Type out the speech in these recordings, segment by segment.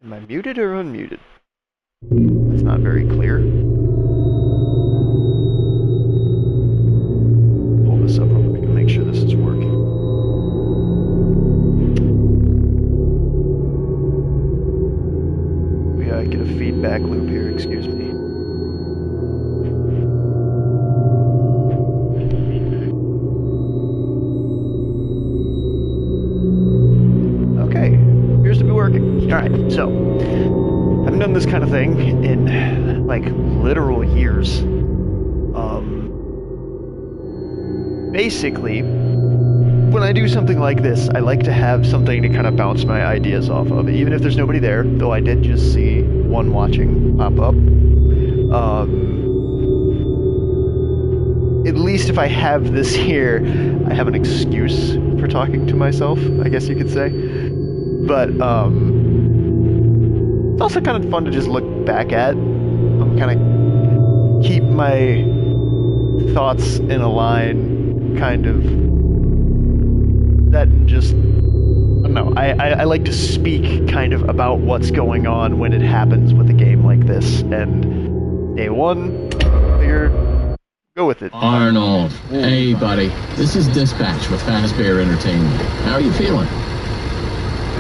Am I muted or unmuted? That's not very clear. Pull this up real quick and make sure this is working. We get a feedback loop here, excuse me. Okay, appears to be working. Alright, so I haven't done this kind of thing in like literal years. Basically, when I do something like this, I like to have something to kind of bounce my ideas off of, even if there's nobody there, though I did just see one watching pop up. At least if I have this here, I have an excuse for talking to myself, I guess you could say. But, it's also kind of fun to just look back at. I'm kind of keep my thoughts in a line, kind of. That just, I don't know, I like to speak kind of about what's going on when it happens with a game like this. And day one, figured, go with it. Arnold, hey buddy, this is Dispatch with Fazbear Entertainment. How are you feeling?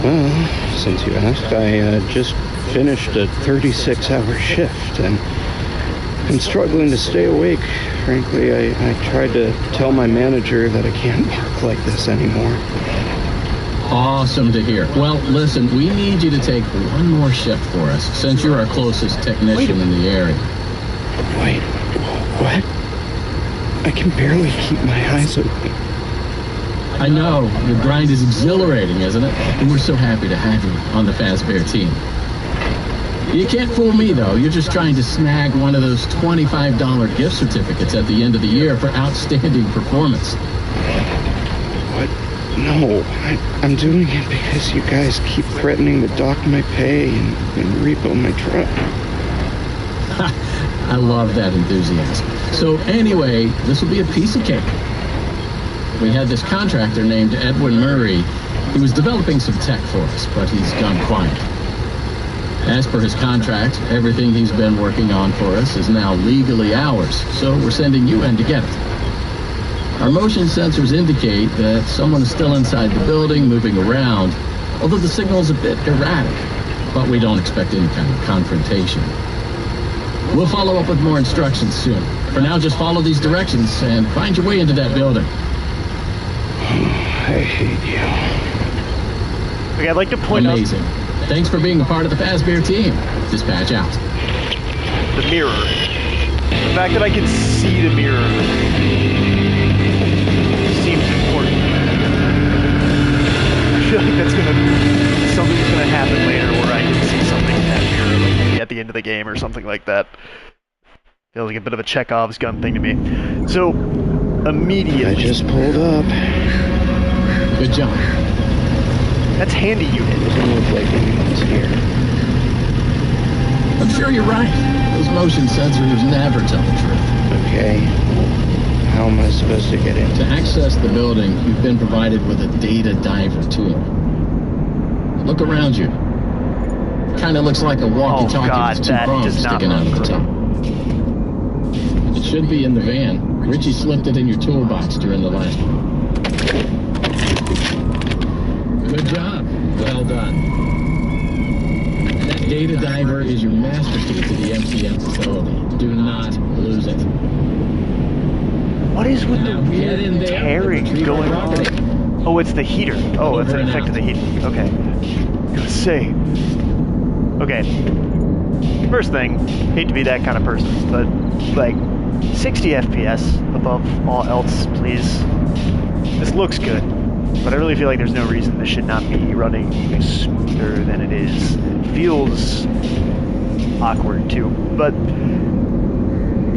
Well, since you asked, I just finished a 36-hour shift, and I'm struggling to stay awake. Frankly, I tried to tell my manager that I can't work like this anymore. Awesome to hear. Well, listen, we need you to take one more shift for us, since you're our closest technician in the area. Wait, what? I can barely keep my eyes open. I know, your grind is exhilarating, isn't it? And we're so happy to have you on the Fazbear team. You can't fool me, though. You're just trying to snag one of those $25 gift certificates at the end of the year for outstanding performance. What? No, I'm doing it because you guys keep threatening to dock my pay and repo my truck. I love that enthusiasm. So anyway, this will be a piece of cake. We had this contractor named Edwin Murray. He was developing some tech for us, but he's gone quiet. As per his contract, everything he's been working on for us is now legally ours, so we're sending you in to get it. Our motion sensors indicate that someone is still inside the building, moving around, although the signal's a bit erratic, but we don't expect any kind of confrontation. We'll follow up with more instructions soon. For now, just follow these directions and find your way into that building. I hate you. Okay, I'd like to point out... Amazing. Thanks for being a part of the Fazbear team. Dispatch out. The mirror. The fact that I can see the mirror seems important. I feel like something's gonna happen later where I can see something in that mirror, like maybe at the end of the game or something like that. Feels like a bit of a Chekhov's gun thing to me. So, immediately... I just pulled up. Good job. That's handy unit. Doesn't look like anyone's here. I'm sure you're right. Those motion sensors never tell the truth. Okay. How am I supposed to get in? To access the building, you've been provided with a data diver tool. Look around you. Kind of looks like a walkie-talkie with two prongs sticking out of the top. It should be in the van. Richie slipped it in your toolbox during the last one. Good job. Well done. That data diver is your master key to the MCM facility. Do not lose it. What is with the weird tearing going on? Oh, it's the heater. Oh, it's an effect of the heat. Okay. Let's see. Okay. First thing, hate to be that kind of person, but like 60 FPS above all else, please. This looks good. But I really feel like there's no reason this should not be running smoother than it is. It feels awkward too. But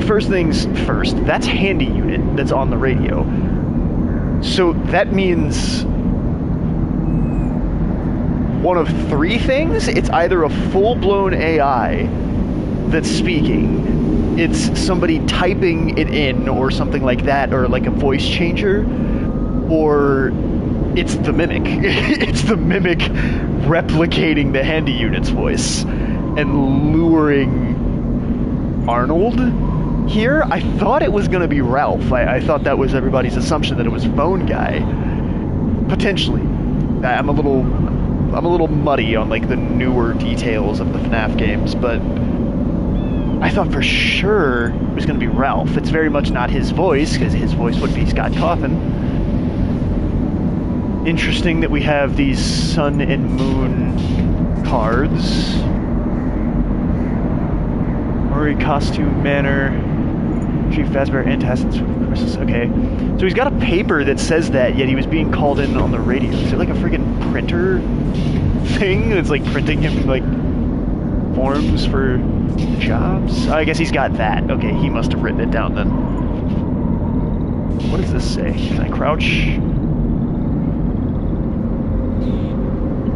first things first, that's handy unit that's on the radio. So that means one of three things. It's either a full-blown AI that's speaking, it's somebody typing it in or something like that, or like a voice changer, or it's the mimic. It's the mimic replicating the handy unit's voice and luring Arnold here. I thought it was going to be Ralph. I thought that was everybody's assumption, that it was Phone Guy. Potentially. I'm a little muddy on like the newer details of the FNAF games, but I thought for sure it was going to be Ralph. It's very much not his voice, because his voice would be Scott Cawthon. Interesting that we have these sun and moon cards. Murray costume manor. Chief Fazbear antacids. Okay. So he's got a paper that says that, yet he was being called in on the radio. Is it like a freaking printer thing that's like printing him like forms for jobs? I guess he's got that. Okay, he must have written it down then. What does this say? Can I crouch?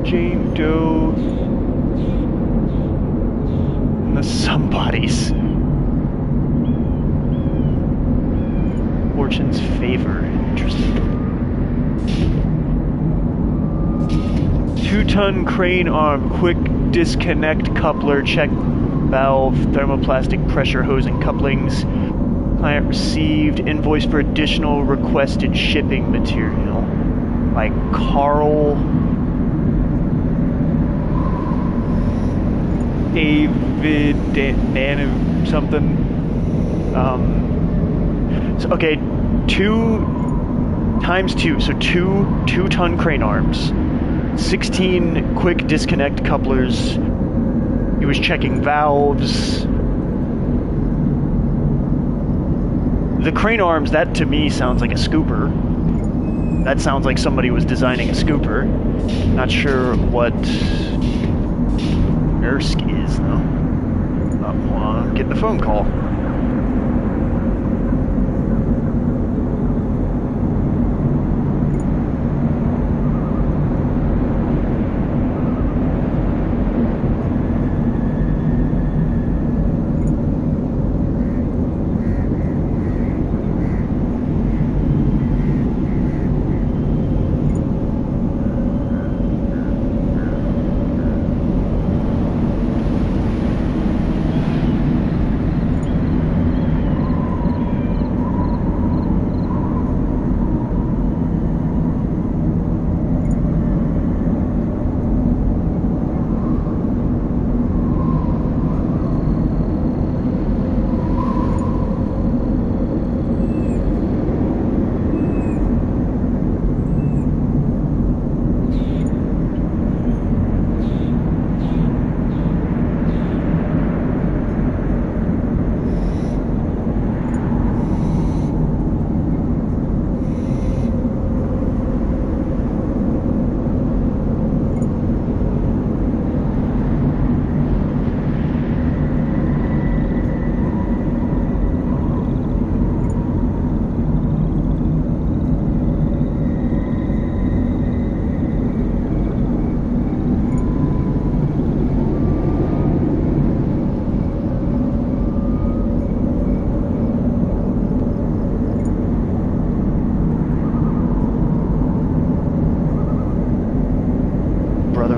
Jane Doe and the somebodies. Fortune's favor. Interesting. 2-ton crane arm, quick disconnect coupler, check valve, thermoplastic pressure hose and couplings. Client received invoice for additional requested shipping material by Carl David Dan something. So, okay, 2 times 2, so 2-ton crane arms, 16 quick disconnect couplers. He was checking valves. The crane arms, that to me sounds like a scooper. That sounds like somebody was designing a scooper. Not sure what Nursk is, though. Hold on, get the phone call.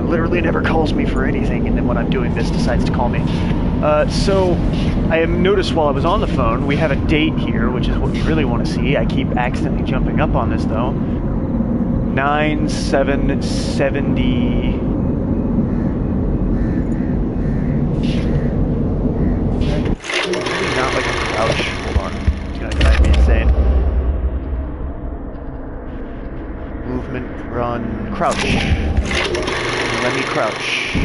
Literally never calls me for anything, and then when I'm doing this decides to call me. So I noticed while I was on the phone, we have a date here, which is what we really want to see. I keep accidentally jumping up on this though. 9/7/70. Not like a crouch. Hold on. It's gonna drive me insane. Movement, run, crouch. Let me crouch.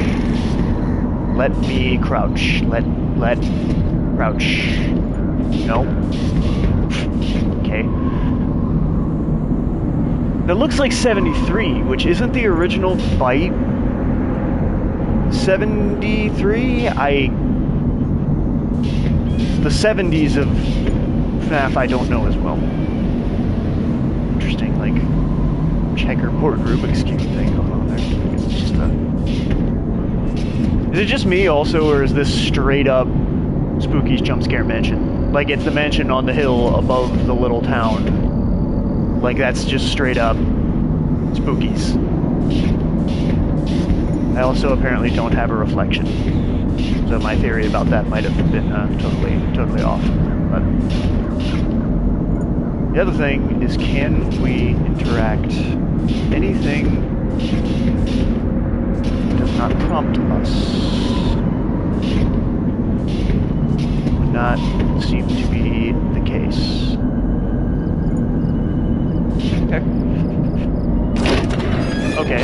Let me crouch. Let crouch. No. Okay. That looks like 73, which isn't the original fight. 73? The 70s of FNAF I don't know as well. Interesting, like, checkerboard Rubik's Cube thing going on there. It's just Is it just me also, or is this straight up Spooky's jump scare mansion? Like, it's the mansion on the hill above the little town. Like, that's just straight up spookies. I also apparently don't have a reflection, so my theory about that might have been totally off. But the other thing is, can we interact? Anything does not prompt us. Would not seem to be the case. Okay. Okay.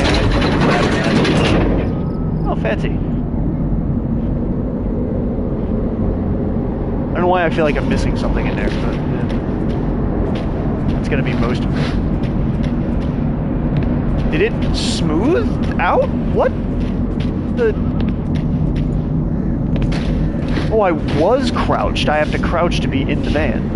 Oh, fancy. I don't know why I feel like I'm missing something in there, but it's gonna be most of it. Did it smooth out? What the? Oh, I was crouched. I have to crouch to be in the van.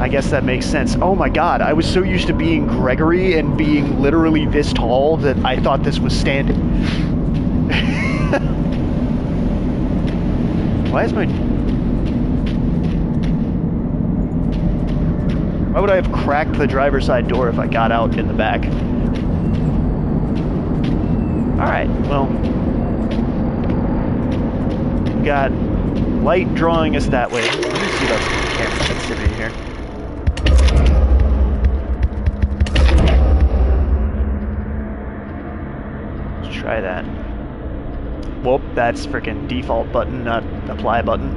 I guess that makes sense. Oh my god, I was so used to being Gregory and being literally this tall that I thought this was standing. Why is my... Why would I have cracked the driver's side door if I got out in the back? Alright, well... We got light drawing us that way. Let me see about some camera sensitivity here. Let's try that. Whoop, that's freaking default button, not apply button.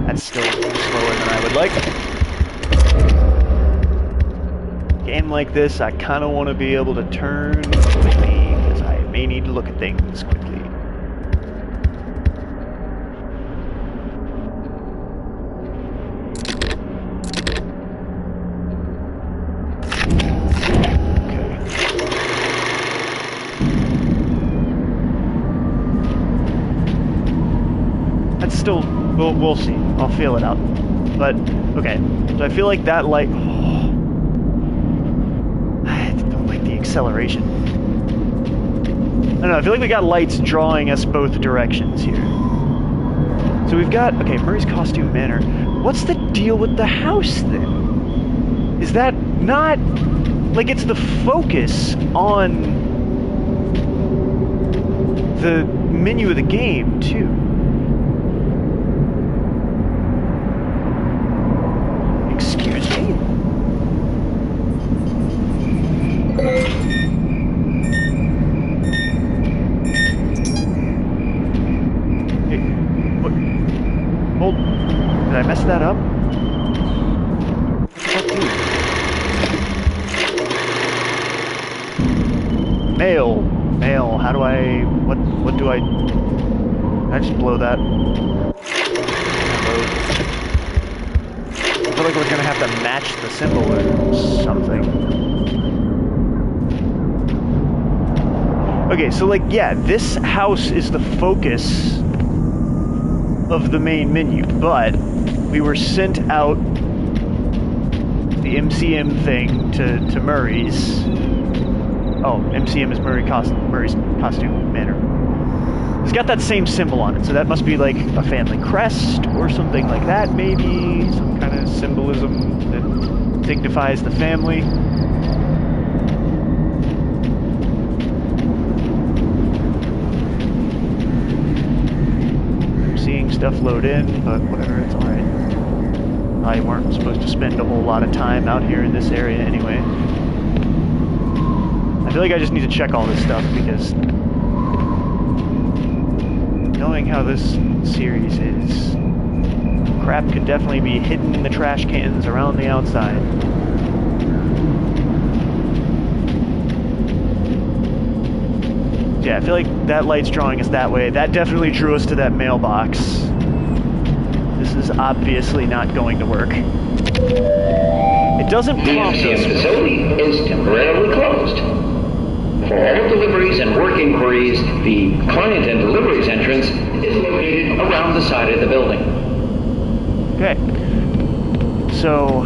That's still slower than I would like. Game like this, I kind of want to be able to turn quickly, because I may need to look at things quickly. Still, we'll see. I'll feel it out. But, okay. So I feel like that light... Oh, I don't like the acceleration. I don't know, I feel like we got lights drawing us both directions here. So we've got... Okay, Murray's Costume Manor. What's the deal with the house, then? Is that not... Like, it's the focus on... the menu of the game, too. Excuse me? Hey, what? Hold. Did I mess that up? What did that do? Mail. Mail. How do I... What do I... Can I just blow that? I feel like we're gonna have to match the symbol or something. Okay, so like, yeah, this house is the focus of the main menu, but we were sent out the MCM thing to Murray's. Oh, MCM is Murray's Costume Manor. It's got that same symbol on it, so that must be like a family crest or something like that, maybe. Some kind of symbolism that signifies the family. I'm seeing stuff load in, but whatever, it's alright. I weren't supposed to spend a whole lot of time out here in this area anyway. I feel like I just need to check all this stuff because... knowing how this series is, crap could definitely be hidden in the trash cans around the outside. Yeah, I feel like that light's drawing us that way. That definitely drew us to that mailbox. This is obviously not going to work. It doesn't prompt us. The MCM facility is temporarily closed. For all deliveries and work inquiries, the client and deliveries entrance is located around the side of the building. Okay. So...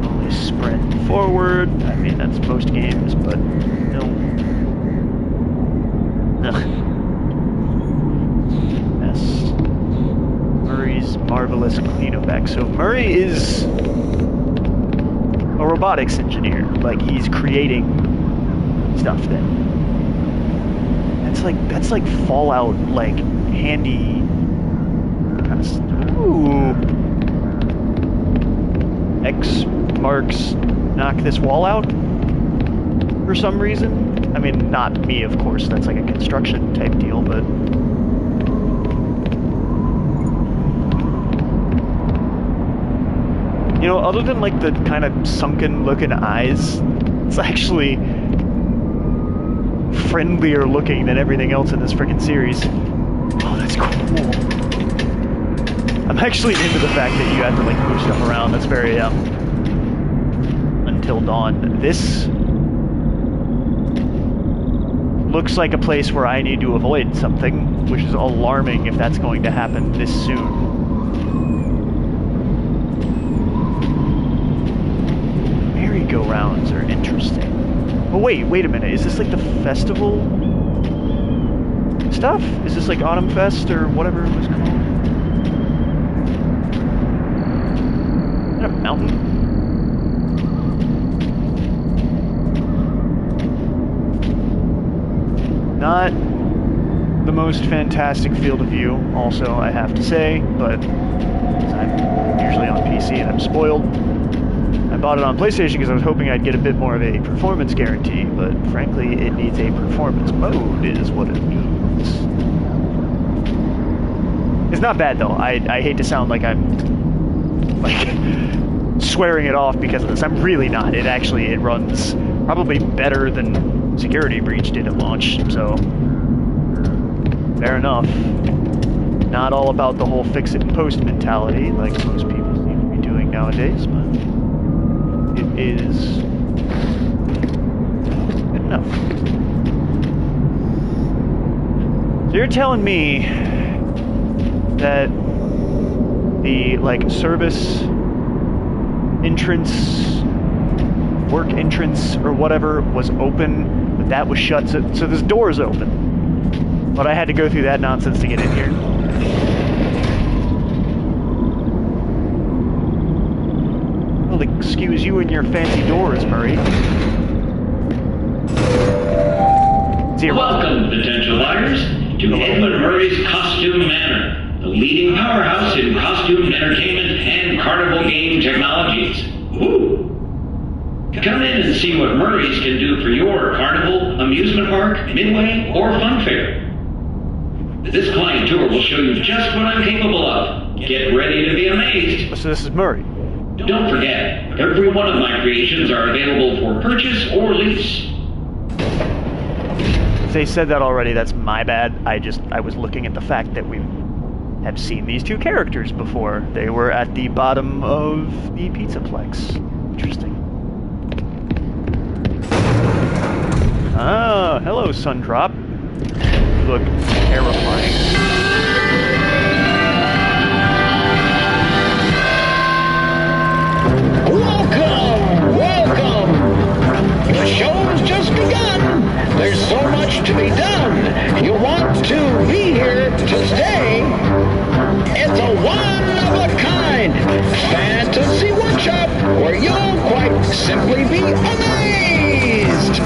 only sprint forward. I mean, that's most games, but no. Yes. Murray's marvelous clean effect. So Murray is a robotics engineer. Like, he's creating stuff then. That's like Fallout, like, handy kind of stuff. Ooh. X marks knock this wall out for some reason. I mean, not me, of course. That's like a construction type deal, but... You know, other than like the kind of sunken looking eyes, it's actually friendlier looking than everything else in this freaking series. Oh, that's cool. I'm actually into the fact that you have to like move stuff around. That's very Until Dawn. This looks like a place where I need to avoid something, which is alarming if that's going to happen this soon. Merry-go-rounds are interesting. Oh wait a minute. Is this like the festival stuff? Is this like Autumn Fest or whatever it was called? Is that a mountain? Not the most fantastic field of view, also, I have to say, but I'm usually on PC and I'm spoiled. I bought it on PlayStation because I was hoping I'd get a bit more of a performance guarantee, but frankly, it needs a performance mode, is what it needs. It's not bad, though. I hate to sound like I'm, like, swearing it off because of this. I'm really not. It runs probably better than Security Breach did at launch, so fair enough. Not all about the whole fix-it-and-post mentality like most people seem to be doing nowadays, but it is good enough. So you're telling me that the, like, service entrance, work entrance, or whatever was open, but that was shut, so this door is open. But I had to go through that nonsense to get in here. Well, excuse you and your fancy doors, Murray. Zero. Welcome, potential buyers, to Edward Murray's Costume Manor, the leading powerhouse in costume entertainment and carnival game technologies. Ooh. Come in and see what Murray's can do for your carnival, amusement park, midway, or fun fair. This client tour will show you just what I'm capable of. Get ready to be amazed. So this is Murray. Don't forget, every one of my creations are available for purchase or lease. They said that already, that's my bad. I was looking at the fact that we have seen these two characters before. They were at the bottom of the Pizzaplex. Interesting. Ah, hello, Sundrop. You look terrifying. Welcome! The show's just begun. There's so much to be done. You want to be here to stay. It's a one-of-a-kind fantasy workshop where you'll quite simply be amazed.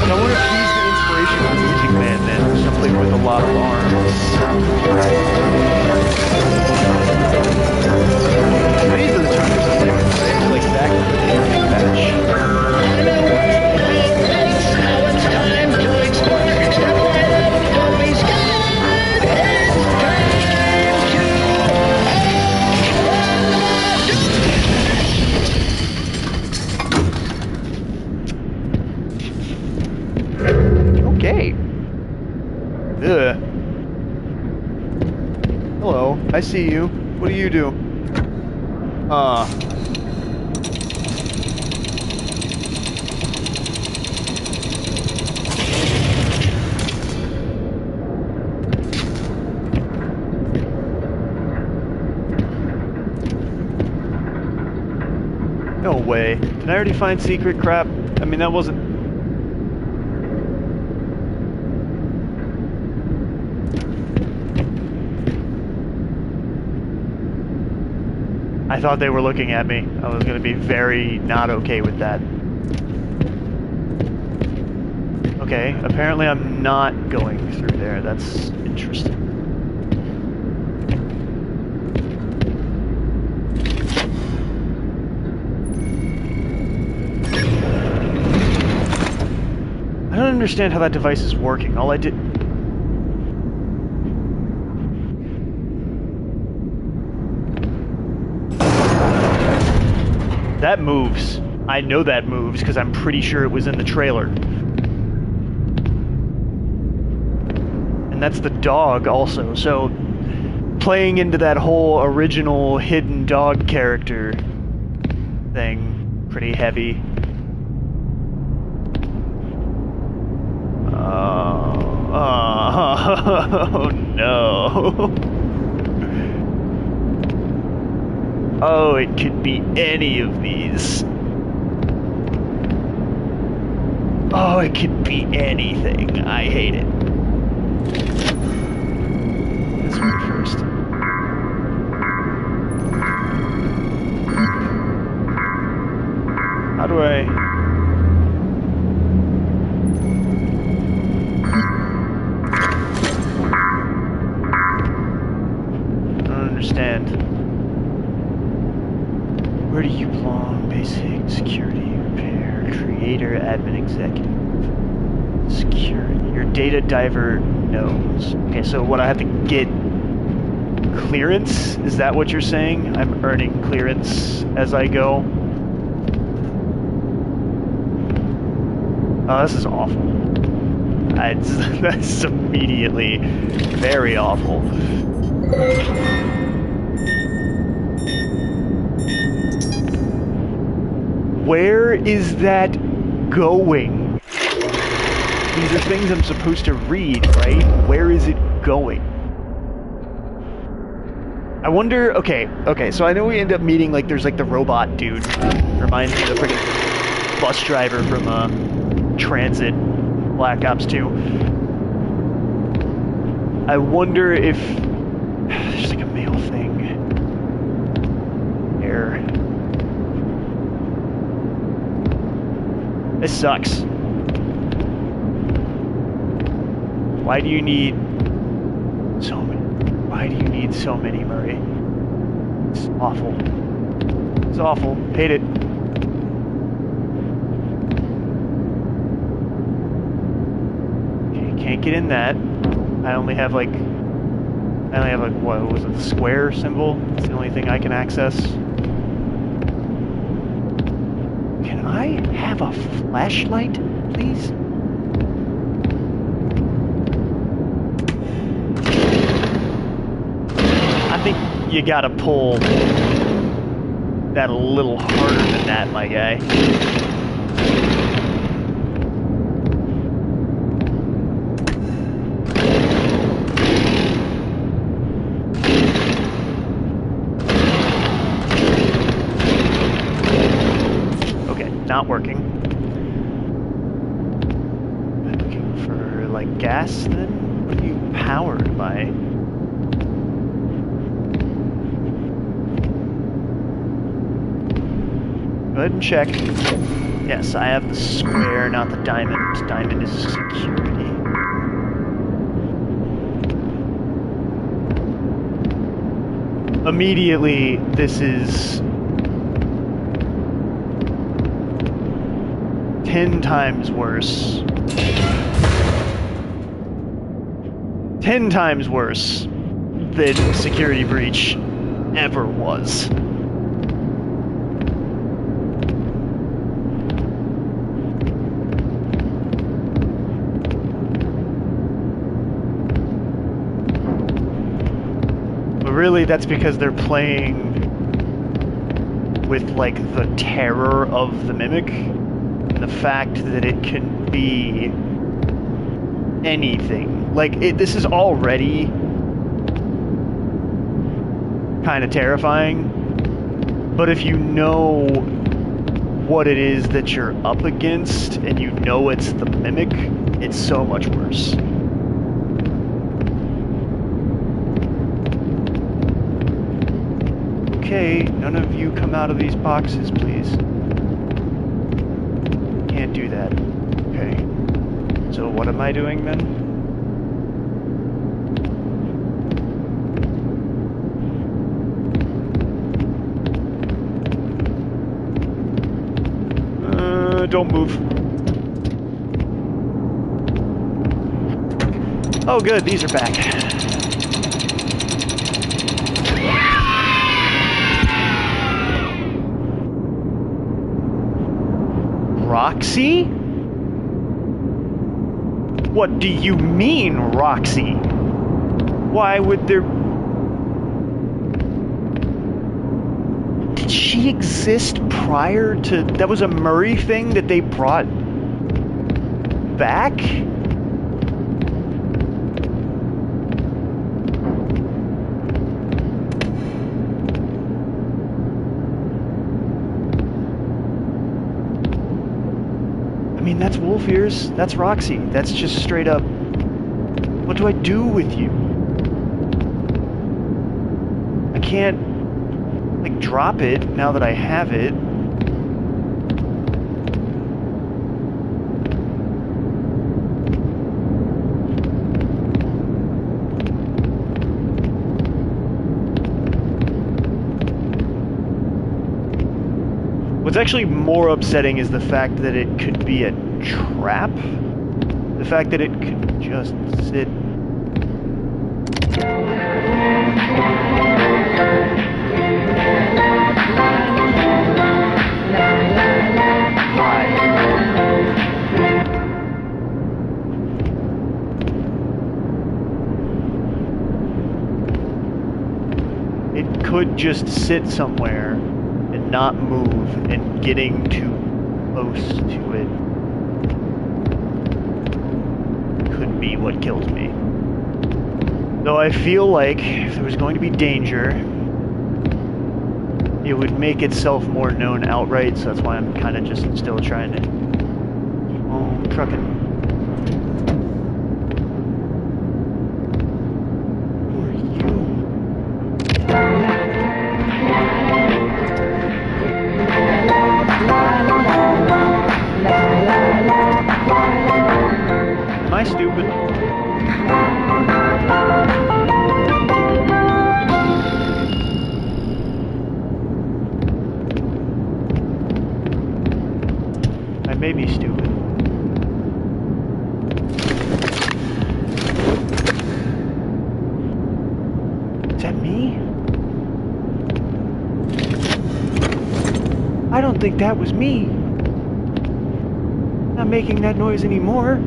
I wonder if he's the inspiration for the Music Man then, simply with a lot of arms. I see you. What do you do? No way. Did I already find secret crap? I mean, that wasn't... I thought they were looking at me. I was going to be very not okay with that. Okay, apparently I'm not going through there. That's interesting. I don't understand how that device is working. All I did... That moves. I know that moves because I'm pretty sure it was in the trailer. And that's the dog also, so playing into that whole original hidden dog character thing, pretty heavy. Oh no. Oh, it could be any of these. Oh, it could be anything. I hate it. This one first. How do I... I don't understand. Where do you belong? Basic, security, repair, creator, admin, executive. Security. Your data diver knows. Okay, so what I have to get clearance? Is that what you're saying? I'm earning clearance as I go? Oh, this is awful. That's immediately very awful. Where is that going? These are things I'm supposed to read, right? Where is it going? I wonder, okay, so I know we end up meeting, like, there's like the robot dude. Reminds me of the freaking bus driver from Transit, Black Ops 2. I wonder if there's like a mail thing. Error. This sucks. Why do you need so many? Why do you need so many, Murray? It's awful. It's awful. Hate it. Okay, can't get in that. I only have like, what was it, the square symbol? It's the only thing I can access. Can I have a flashlight, please? I think you gotta pull that a little harder than that, my guy. Not working. I'm looking for like gas then? What are you powered by? Go ahead and check. Yes, I have the square, not the diamond. Diamond is security. Immediately, this is 10 times worse. 10 times worse than Security Breach ever was. But really, that's because they're playing with, like, the terror of the mimic, and the fact that it can be anything. Like, this is already kind of terrifying, but if you know what it is that you're up against, and you know it's the mimic, it's so much worse. Okay, none of you come out of these boxes, please. Can't do that. Okay. So what am I doing then? Don't move. Oh good, these are back. Roxy? What do you mean, Roxy? Why would there... Did she exist prior to... That was a Murray thing that they brought back? I mean, that's Wolf Ears. That's Roxy. That's just straight up... What do I do with you? I can't, like, drop it now that I have it. What's actually more upsetting is the fact that it could be a trap. The fact that it could just sit... It could just sit somewhere and not move, and getting too close to it could be what kills me. Though I feel like if there was going to be danger, it would make itself more known outright, so that's why I'm kind of just still trying to keep on trucking. Who are you? Am I stupid? I may be stupid. Is that me? I don't think that was me. Not making that noise anymore.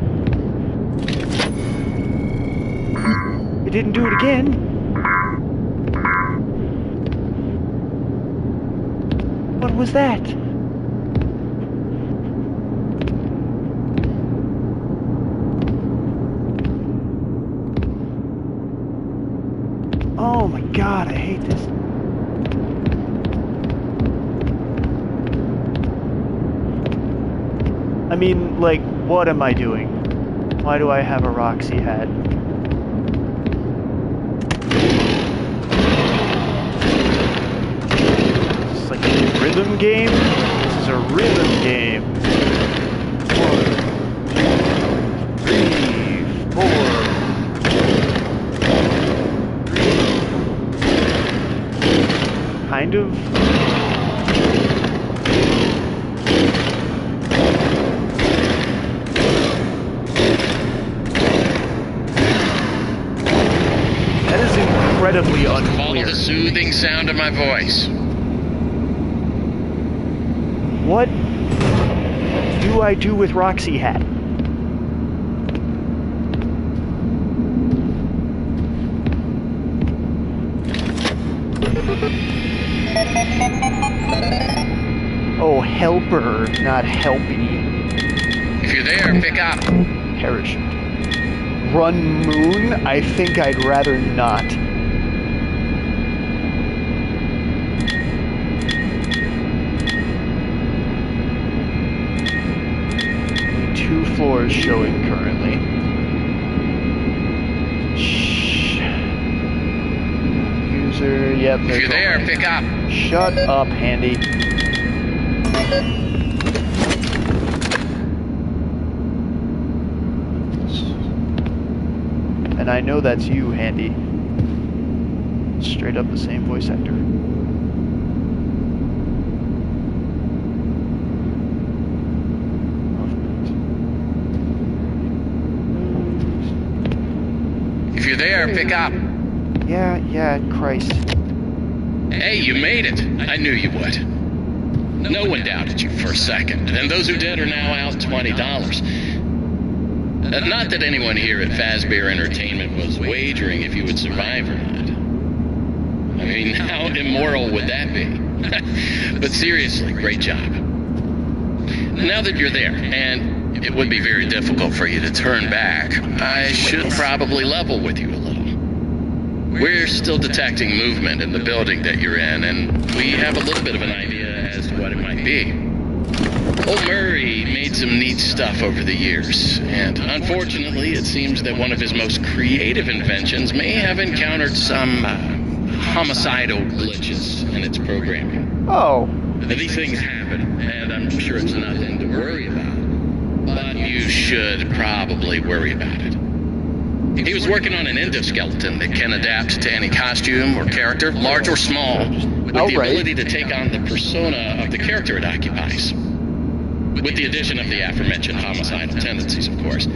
It didn't do it again. What was that? Oh my god, I hate this. I mean, like, what am I doing? Why do I have a Roxy hat? Is this like a rhythm game? This is a rhythm game. 1, 2, 3, 4. Kind of. Incredibly unclear. Follow the soothing sound of my voice. What do I do with Roxy hat? Oh, helper, not helpy. If you're there, pick up. Parachute. Run moon? I think I'd rather not. 2 floors showing currently. Shh. User, yep. If you're there, pick up. Shut up, Handy. And I know that's you, Handy. Straight up the same voice actor. If you're there, pick up. Yeah, Christ. Hey, you made it. I knew you would. No one doubted you for a second, and those who did are now out $20. Not that anyone here at Fazbear Entertainment was wagering if you would survive or not. I mean, how immoral would that be? But seriously, great job. Now that you're there, and it would be very difficult for you to turn back, I should probably level with you a little. We're still detecting movement in the building that you're in, and we have a little bit of an idea as to what it might be. Old Murray made some neat stuff over the years, and unfortunately it seems that one of his most creative inventions may have encountered some homicidal glitches in its programming. Oh. These things happen, and I'm sure it's nothing to worry about. But you should probably worry about it. He was working on an endoskeleton that can adapt to any costume or character, large or small, with the ability to take on the persona of the character it occupies. With the addition of the aforementioned homicidal tendencies, of course.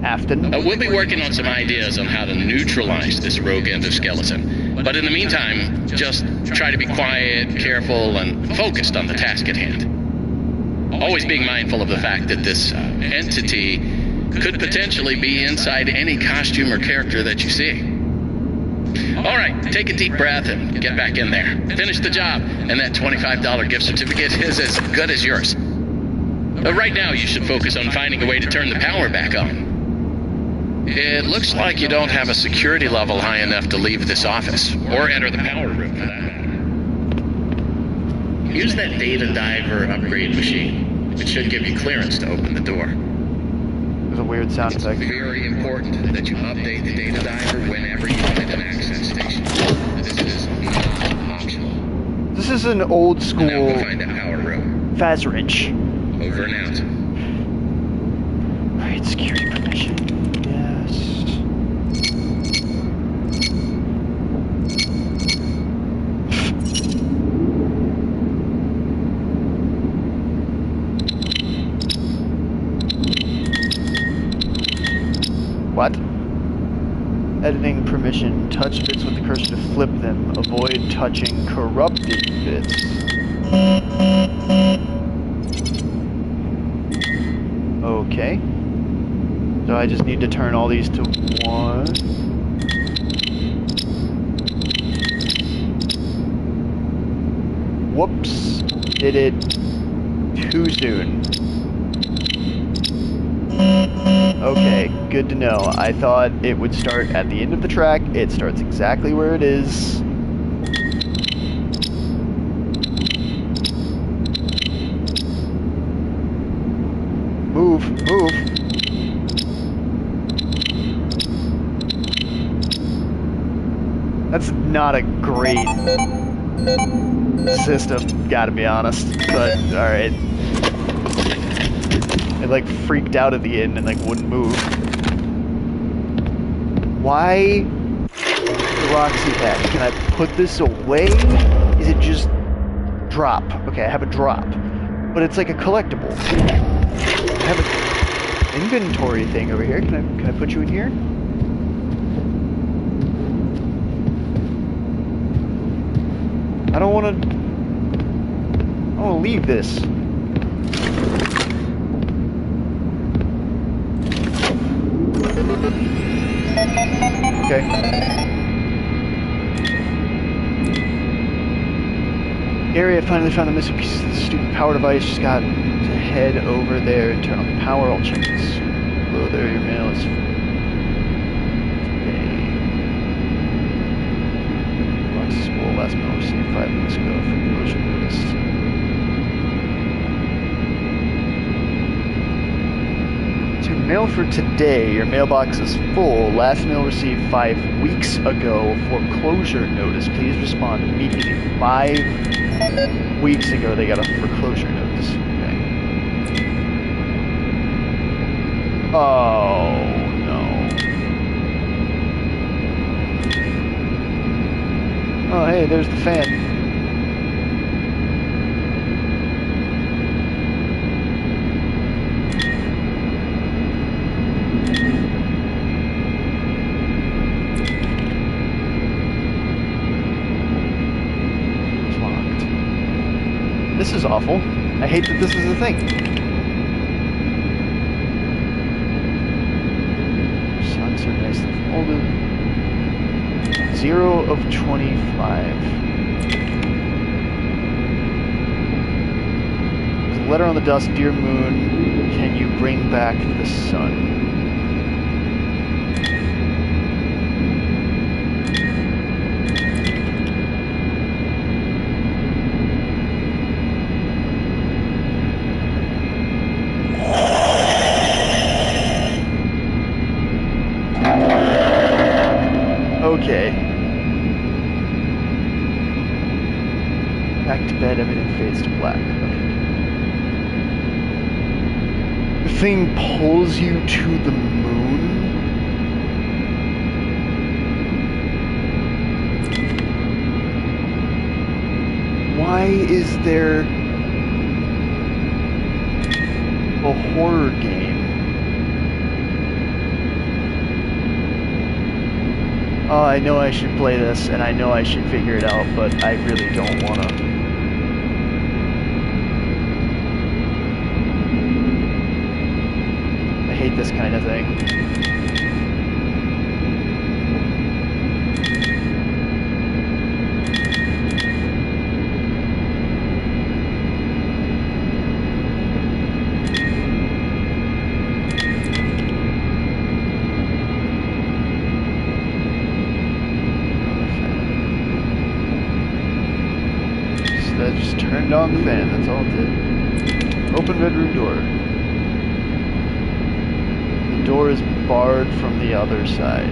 Afton? We'll be working on some ideas on how to neutralize this rogue endoskeleton. But in the meantime, just try to be quiet, careful, and focused on the task at hand. Always being mindful of the fact that this entity could potentially be inside any costume or character that you see. All right, take a deep breath and get back in there. Finish the job, and that $25 gift certificate is as good as yours. Right now, you should focus on finding a way to turn the power back on. It looks like you don't have a security level high enough to leave this office, or enter the power room for that matter. Use that data diver upgrade machine. It should give you clearance to open the door. There's a weird sound effect. It's very important that you update the data diver whenever you find an access station. This is not optional. This is an old school Now go find a power room. Fazwrench. Over and out. Alright, security permission. Yes. What? Editing permission. Touch bits with the cursor to flip them. Avoid touching corrupted bits. Okay. So I just need to turn all these to 1. Whoops. Did it too soon. Okay, good to know. I thought it would start at the end of the track. It starts exactly where it is. Move. That's not a great system, gotta be honest. But, alright. It like freaked out at the end and like wouldn't move. Why the Roxy pack? Can I put this away? Is it just drop? Okay, I have a drop. But it's like a collectible. I have an inventory thing over here. Can I put you in here? I don't want to leave this. Okay. Area finally found the missing pieces of the stupid power device. Just got to head over there and turn on the power. I'll check this. Hello there, your mail is... Box is full. Last mail received 5 weeks ago for closure notice. To mail for today, your mailbox is full. Last mail received 5 weeks ago for closure notice. Please respond immediately. 5 weeks ago they got a foreclosure notice. Okay. Oh no. Oh hey, there's the fan. This is awful. I hate that this is a thing. Socks are nicely folded. 0 of 25. There's a letter on the dust. Dear Moon, can you bring back the sun? Okay. Back to bed, everything fades to black. Okay. The thing pulls you to the moon? Why is there a horror game? Oh, I know I should play this, and I know I should figure it out, but I really don't want to. I hate this kind of thing. That just turned on the fan, that's all it did. Open bedroom door. The door is barred from the other side.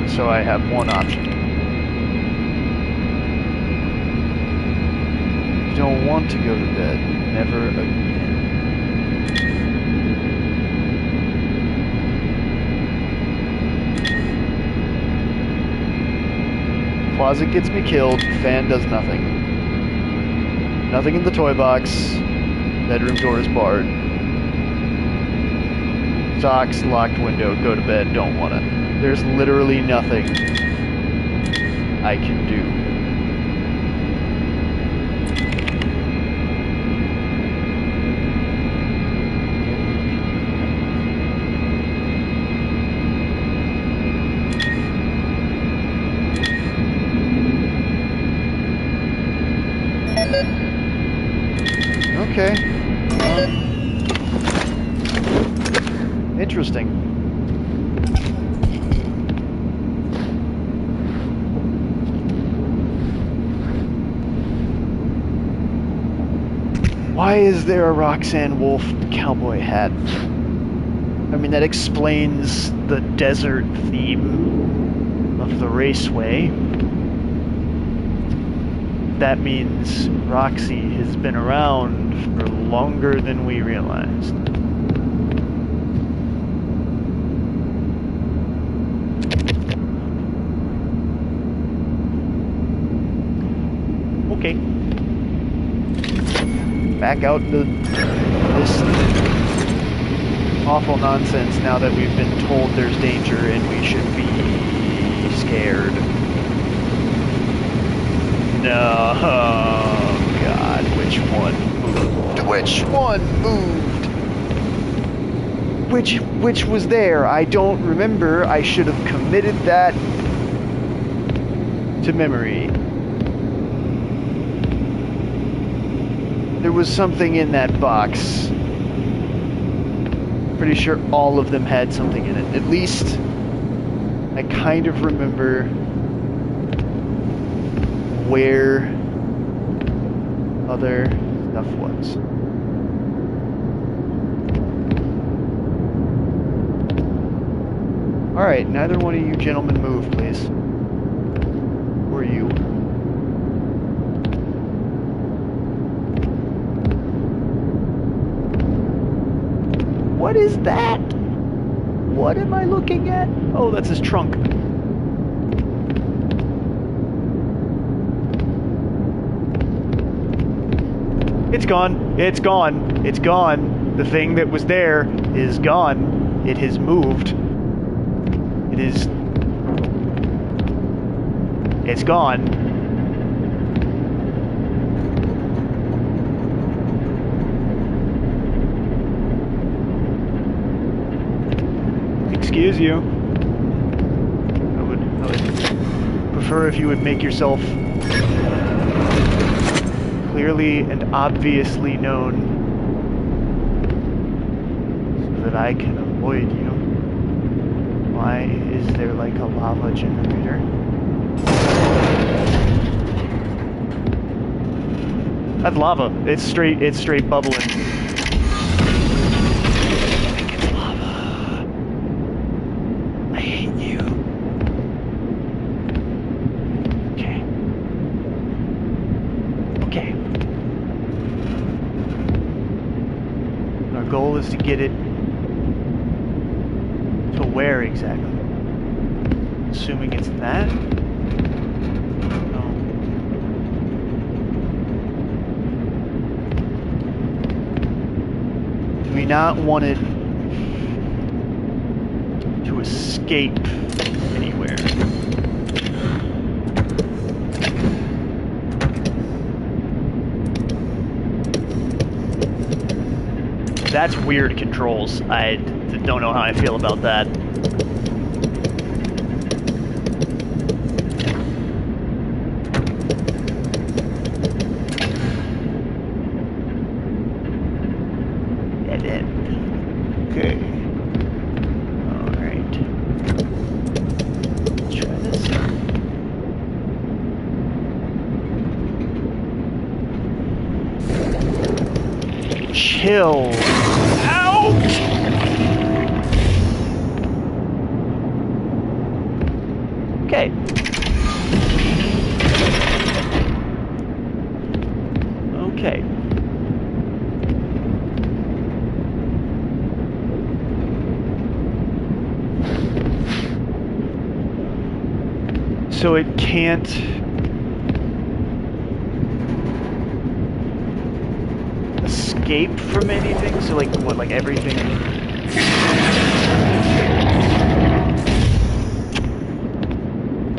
So I have one option. You don't want to go to bed. Never again. Closet gets me killed, fan does nothing. Nothing in the toy box. Bedroom door is barred. Socks, locked window, go to bed, don't want it. There's literally nothing I can do. Okay. Interesting. Why is there a Roxanne Wolf cowboy hat? I mean, that explains the desert theme of the raceway. That means Roxy has been around for longer than we realized. Okay. Back out into this awful nonsense now that we've been told there's danger and we should be scared. No, oh God, which one moved? Which one moved? Which was there? I don't remember. I should have committed that to memory. There was something in that box. Pretty sure all of them had something in it. At least I kind of remember where other stuff was. Alright, neither one of you gentlemen move, please. Or you. What is that? What am I looking at? Oh, that's his trunk. It's gone. It's gone. It's gone. The thing that was there is gone. It has moved. It is... It's gone. Excuse you. I would prefer if you would make yourself clearly and obviously known so that I can avoid you. Why is there like a lava generator? That's lava. It's straight bubbling. It's lava. I hate you. Okay. Okay. Our goal is to get it to where exactly? Assuming it's that? No. Do we not want it to escape anywhere? That's weird controls. I don't know how I feel about that. Okay. Alright. Let's try this. Chill out! Okay. Okay. So it can't escape from anything? So like what, like everything?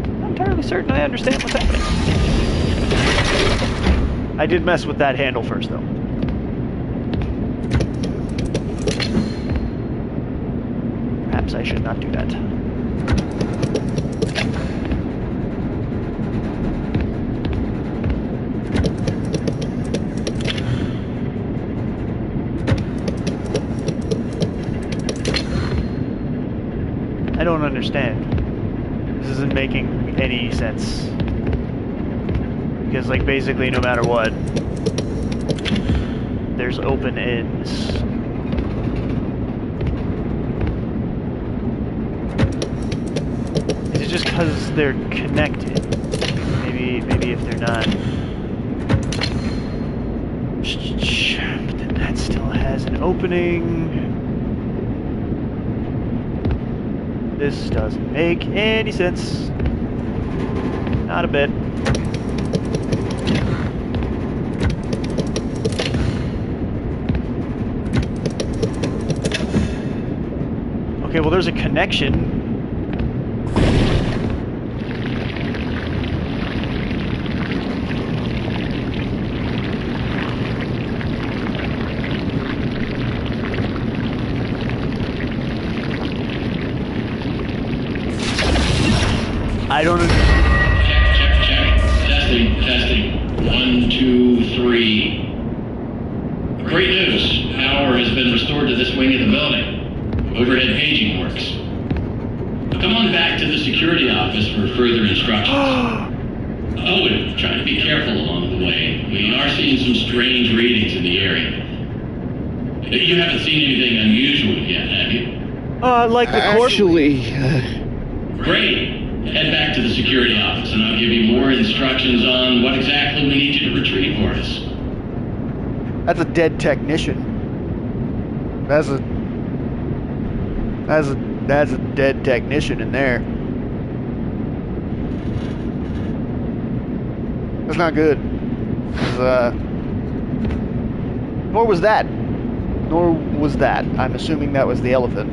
I'm not entirely certain I understand what's happening. I did mess with that handle first though. Perhaps I should not do that. I don't understand. This isn't making any sense. Because, like, basically no matter what, there's open ends. Is it just because they're connected? Maybe if they're not. But then that still has an opening. This doesn't make any sense. Not a bit. Okay, well there's a connection. I don't know. read. Great news. Power has been restored to this wing of the building. Overhead paging works. Come on back to the security office for further instructions. Oh, and try to be careful along the way. We are seeing some strange readings in the area. You haven't seen anything unusual yet, have you? Like the corp. Actually, Great. Head back to the security office and I'll give you more instructions on what exactly we need you to retrieve for us. That's a dead technician. That's a dead technician in there. That's not good. Nor was that. I'm assuming that was the elephant.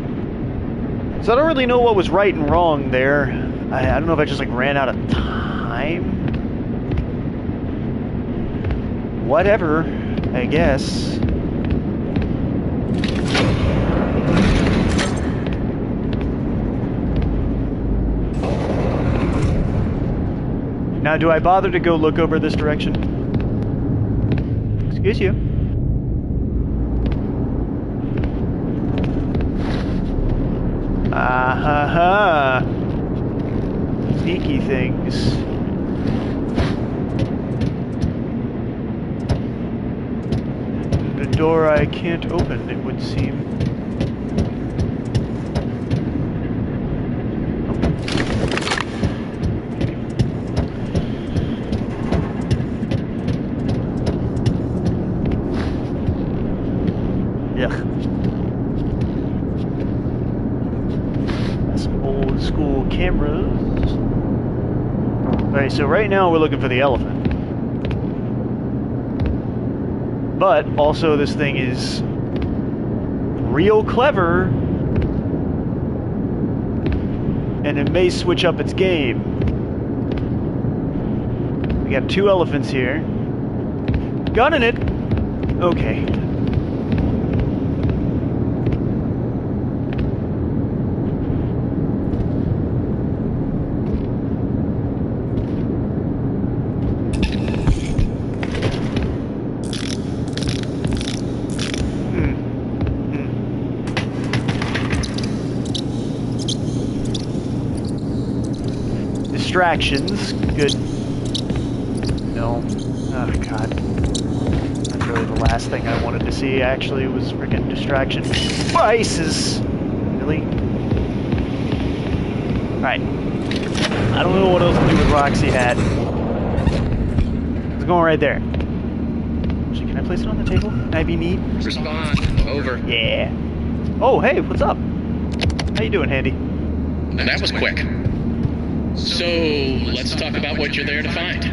So I don't really know what was right and wrong there. I don't know if I just like ran out of time. Whatever, I guess. Now, do I bother to go look over this direction? Excuse you. Ah-ha-ha. Sneaky things. The door I can't open, it would seem. School cameras. Alright, so right now we're looking for the elephant. But also this thing is real clever. And it may switch up its game. We got 2 elephants here. Gunning it! Okay. Distractions. Good. No. Oh, God. That's really the last thing I wanted to see, actually, was freaking distraction. Spices! Really? Alright. I don't know what else to do with Roxy hat. It's going right there. Actually, can I place it on the table? Can I be neat? Respond. Over. Yeah. Oh, hey, what's up? How you doing, Handy? And that was quick. So, let's talk about what you're there to find.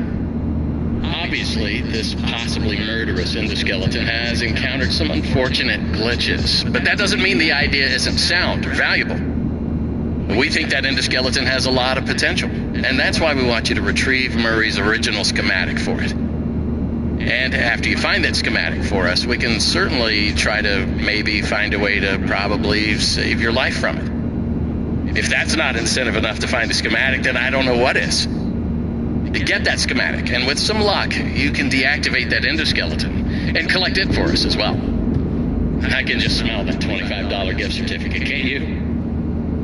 Obviously, this possibly murderous endoskeleton has encountered some unfortunate glitches, but that doesn't mean the idea isn't sound or valuable. We think that endoskeleton has a lot of potential, and that's why we want you to retrieve Murray's original schematic for it. And after you find that schematic for us, we can certainly try to maybe find a way to probably save your life from it. If that's not incentive enough to find a schematic, then I don't know what is. You get that schematic, and with some luck, you can deactivate that endoskeleton and collect it for us as well. I can just smell that $25 gift certificate, can't you?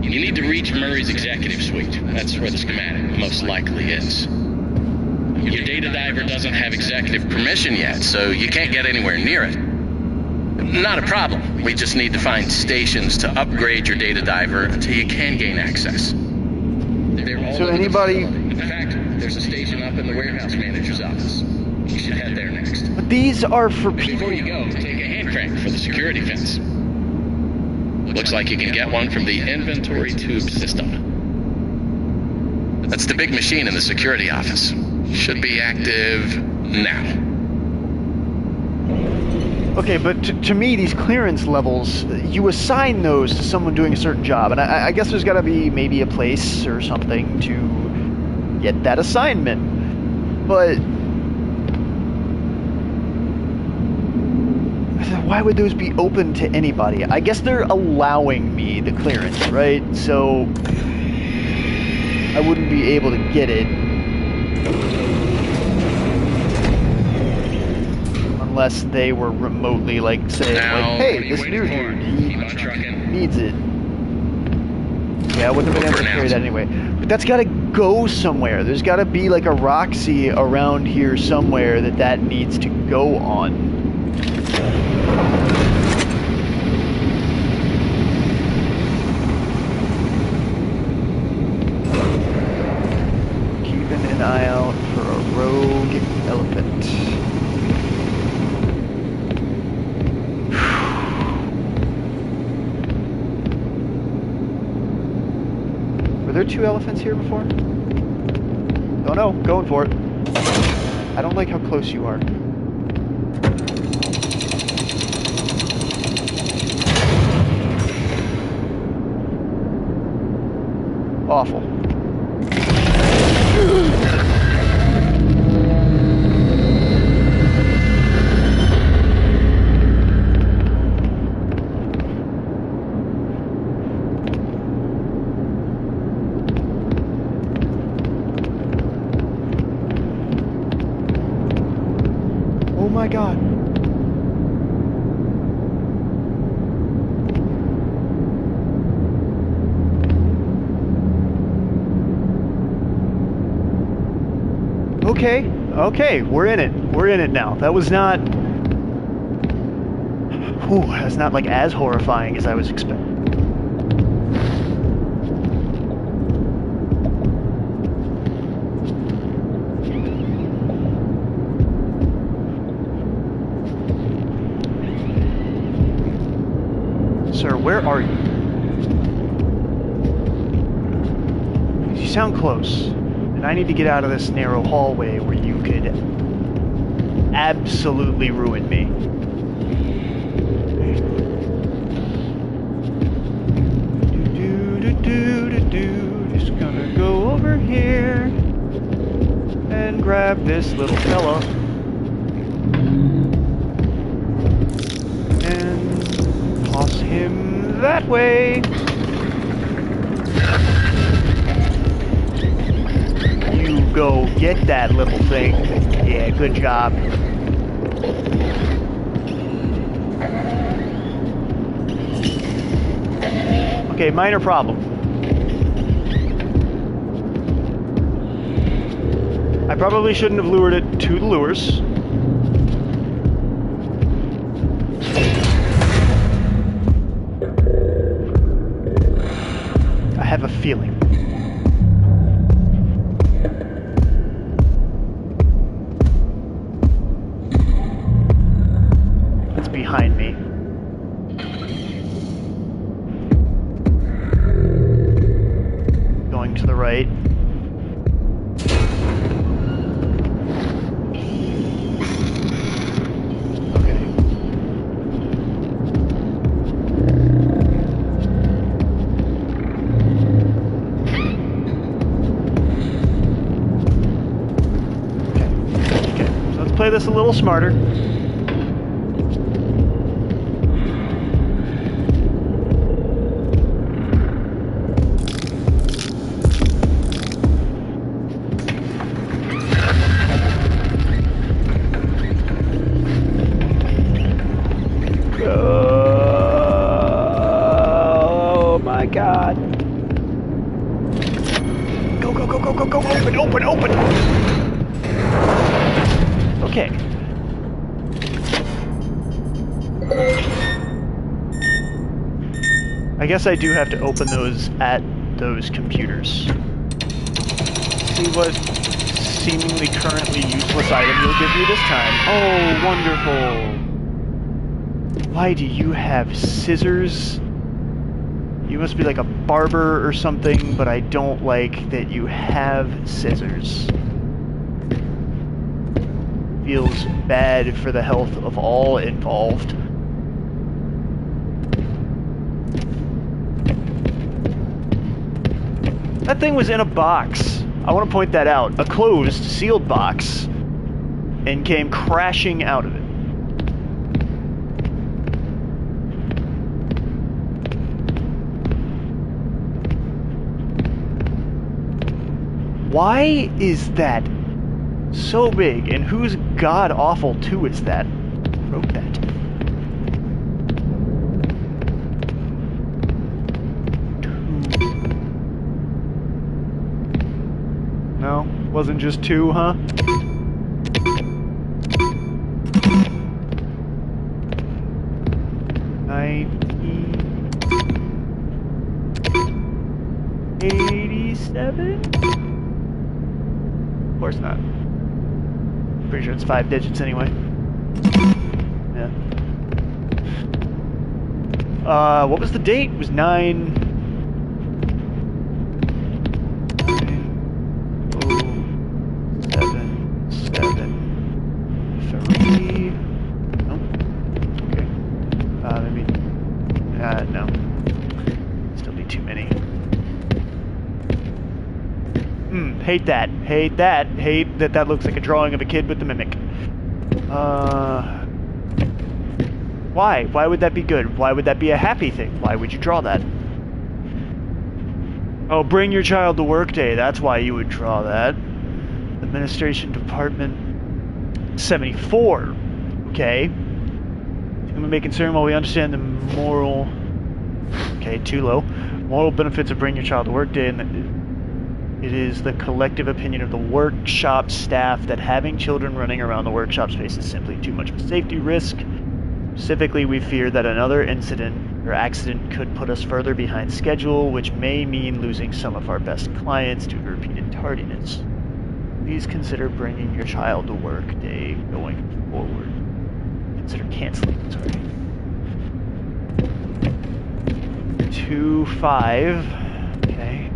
You need to reach Murray's executive suite. That's where the schematic most likely is. Your data diver doesn't have executive permission yet, so you can't get anywhere near it. Not a problem. We just need to find stations to upgrade your data diver until you can gain access. So anybody... In fact, there's a station up in the warehouse manager's office. You should head there next. But these are for people... Before you go, take a hand crank for the security fence. Looks like you can get one from the inventory tube system. That's the big machine in the security office. Should be active now. Okay, but to me, these clearance levels, you assign those to someone doing a certain job, and I guess there's got to be maybe a place or something to get that assignment. But why would those be open to anybody? I guess they're allowing me the clearance, right? So I wouldn't be able to get it. unless they were remotely like saying like, hey, this new dude, he needs it. Yeah, I wouldn't have been able to carry that anyway. But that's got to go somewhere. There's got to be like a Roxy around here somewhere that needs to go on. Keeping an eye out for a rogue elephant. Were there 2 elephants here before? Don't know. Going for it. I don't like how close you are. Awful. Oh my God. Okay, we're in it. We're in it now. That was not... Whew, that's not like as horrifying as I was expecting. Sir, where are you? You sound close. And I need to get out of this narrow hallway where you could absolutely ruin me. Just gonna go over here and grab this little fella. And toss him that way. Go get that little thing. Yeah, good job. Okay, minor problem. I probably shouldn't have lured it to the lures. I have a feeling. Behind me. Going to the right. Okay. Okay. So let's play this a little smarter. God. Go, go, go, go, go, go, open, open, open! Okay. I guess I do have to open those at those computers. See what seemingly currently useless item you'll give me this time. Oh, wonderful. Why do you have scissors? You must be like a barber or something, but I don't like that you have scissors. Feels bad for the health of all involved. That thing was in a box. I want to point that out. A closed, sealed box, and came crashing out of it. Why is that so big, and whose god-awful 2 is that? wrote that? No, wasn't just 2, huh? $1987? Of course not. Pretty sure it's 5 digits anyway. Yeah. What was the date? It was 9... 90773. No. Okay. Maybe. No. Still be too many. Hate that. Hate that. Hate that that looks like a drawing of a kid with the mimic. Why? Why would that be good? Why would that be a happy thing? Why would you draw that? Oh, bring your child to work day. That's why you would draw that. Administration Department 74. Okay. Human may concern while we understand the moral... Okay, too low. Moral benefits of bring your child to work day, and it is the collective opinion of the workshop staff that having children running around the workshop space is simply too much of a safety risk. Specifically, we fear that another incident or accident could put us further behind schedule, which may mean losing some of our best clients due to repeated tardiness. Please consider bringing your child to work day going forward. Consider canceling, sorry. 2-5. Okay.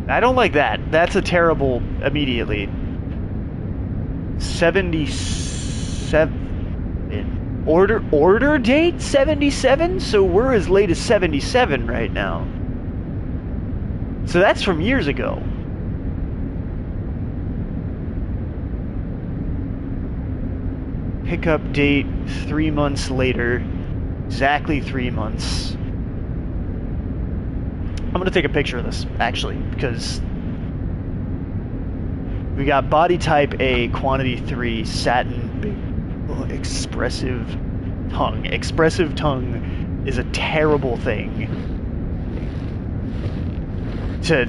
I don't like that. That's a terrible immediately. 77. Order date 77? So we're as late as 77 right now. So that's from years ago. Pickup date 3 months later. Exactly 3 months. I'm gonna take a picture of this, actually, because we got body type A, quantity 3, satin, big, expressive tongue. Expressive tongue is a terrible thing to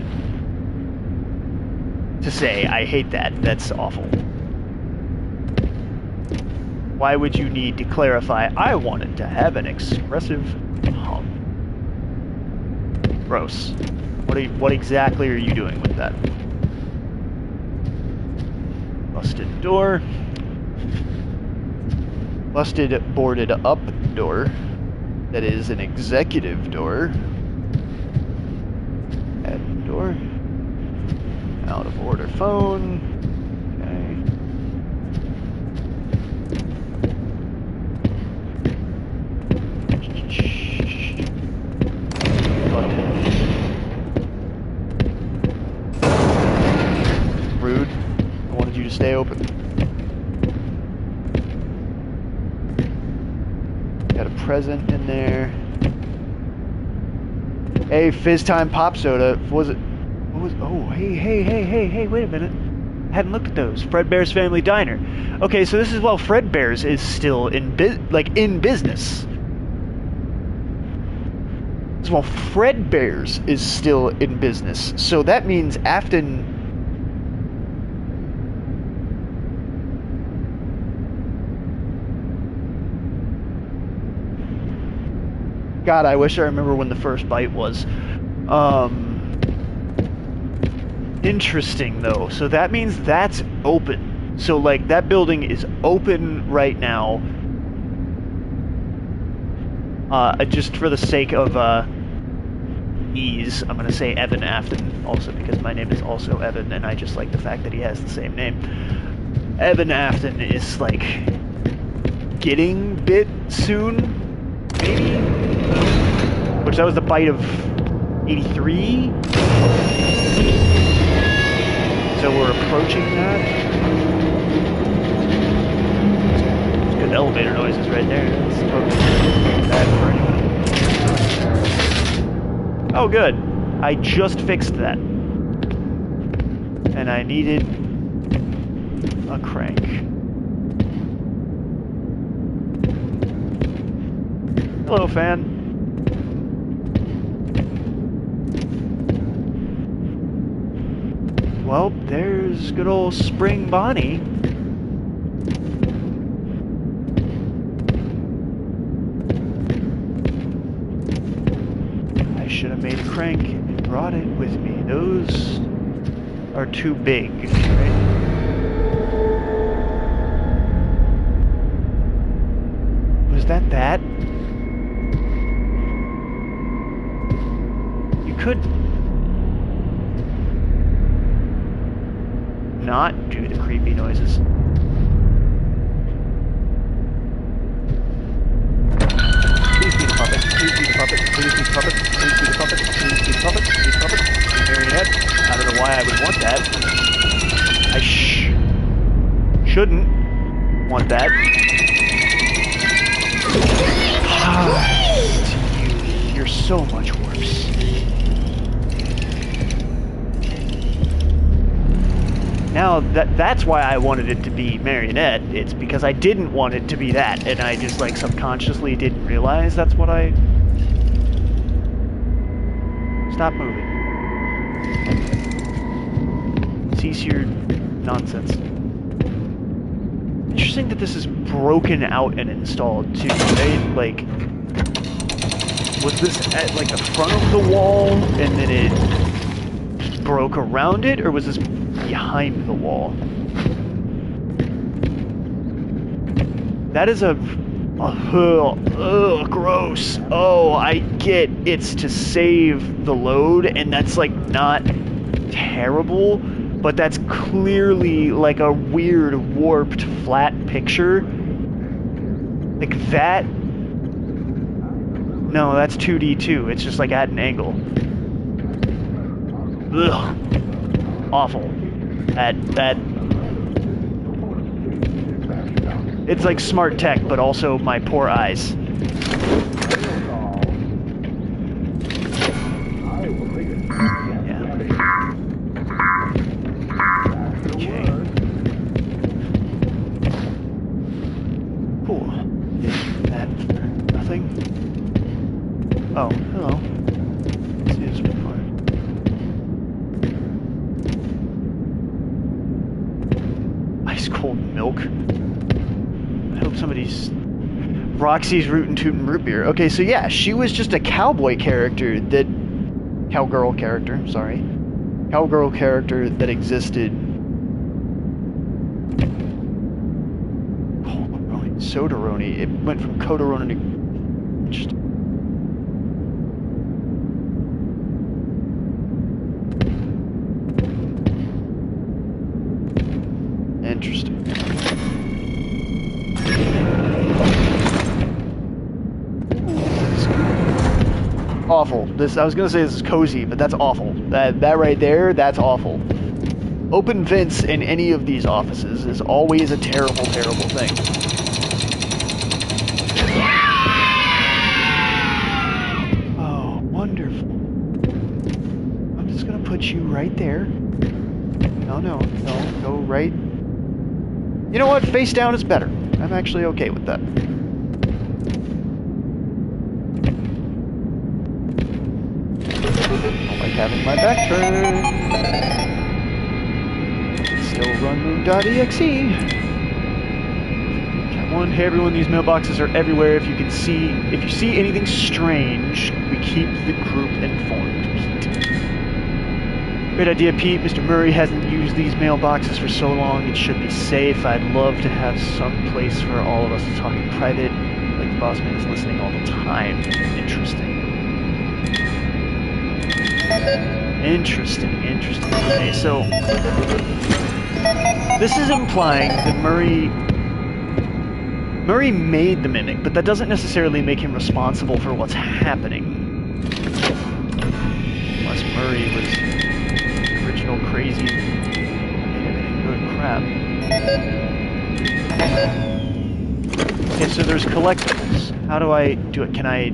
say. I hate that. That's awful. Why would you need to clarify? I wanted to have an expressive tongue. Gross. What exactly are you doing with that? Busted door. Busted boarded up door. That is an executive door. Add door. Out of order phone. Rude. I wanted you to stay open. Got a present in there. Hey, Fizz Time Pop Soda. What was it? What was? Oh, hey! Wait a minute. I hadn't looked at those. Fredbear's Family Diner. Okay, so this is while Fredbear's is still in business. This is while Fredbear's is still in business. So that means Afton. God, I wish I remember when the first bite was. Interesting, though. So that means that's open. So, like, that building is open right now. Just for the sake of ease, I'm going to say Evan Afton, also because my name is also Evan, and I just like the fact that he has the same name. Evan Afton is, like, getting bit soon, maybe? Which, that was the bite of 83? So we're approaching that. There's good elevator noises right there. Let's focus that for anyone. Oh, good. I just fixed that. And I needed a crank. Hello, fan. Well, there's good old Spring Bonnie. I should have made a crank and brought it with me. Those are too big, right? Was that? You could not do the creepy noises. Please be the puppet. Please be the puppet. Please be the puppet. Please be the puppet. Please be the puppet. Please be the puppet. Please be marionette. I don't know why I would want that. I shouldn't want that. You're so much worse. Now, that's why I wanted it to be marionette. It's because I didn't want it to be that, and I just, like, subconsciously didn't realize that's what I... Stop moving. Cease your nonsense. Interesting that this is broken out and installed, too, right? Like, was this at, like, the front of the wall, and then it broke around it, or was this behind the wall? That is gross. Oh, I get it's to save the load, and that's like not terrible, but that's clearly like a weird warped flat picture. Like that. No, that's 2D too. It's just like at an angle. Ugh. Awful. That it's like smart tech, but also my poor eyes. Yeah. Okay. Cool. That nothing. Oh, hello. Let's see this before. Ice cold milk. I hope somebody's... Roxy's Rootin' Tootin' Root Beer. Okay, so yeah, she was just a cowboy character that... Cowgirl character, sorry. Cowgirl character that existed... Colaroni, Sodaroni. It went from Codaroni to... Interesting. Interesting. Awful. I was gonna say this is cozy, but that's awful. That right there, that's awful. Open vents in any of these offices is always a terrible, terrible thing. Oh, wonderful. I'm just gonna put you right there. No, go right. You know what? Face down is better. I'm actually okay with that. Don't like having my back turned. Still run move.exe. Chat 1, hey everyone, these mailboxes are everywhere. If you see anything strange, we keep the group informed. Pete. Great idea, Pete. Mr. Murray hasn't used these mailboxes for so long, it should be safe. I'd love to have some place for all of us to talk in private, like the boss man is listening all the time. Interesting. Interesting. Okay, so this is implying that Murray made the mimic, but that doesn't necessarily make him responsible for what's happening. Unless Murray was the original crazy good crap. Okay, so there's collectibles. How do I do it? Can I...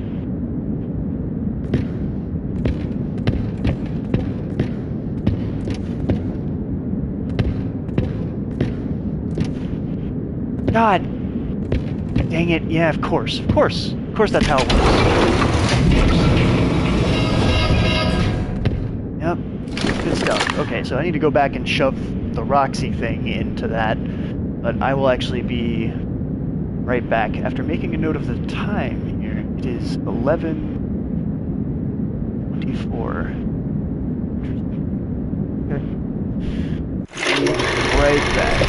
God! Dang it, yeah, of course that's how it works. Yep, good stuff. Okay, so I need to go back and shove the Roxy thing into that, but I will actually be right back after making a note of the time here. It is 11:24. Okay. Be right back.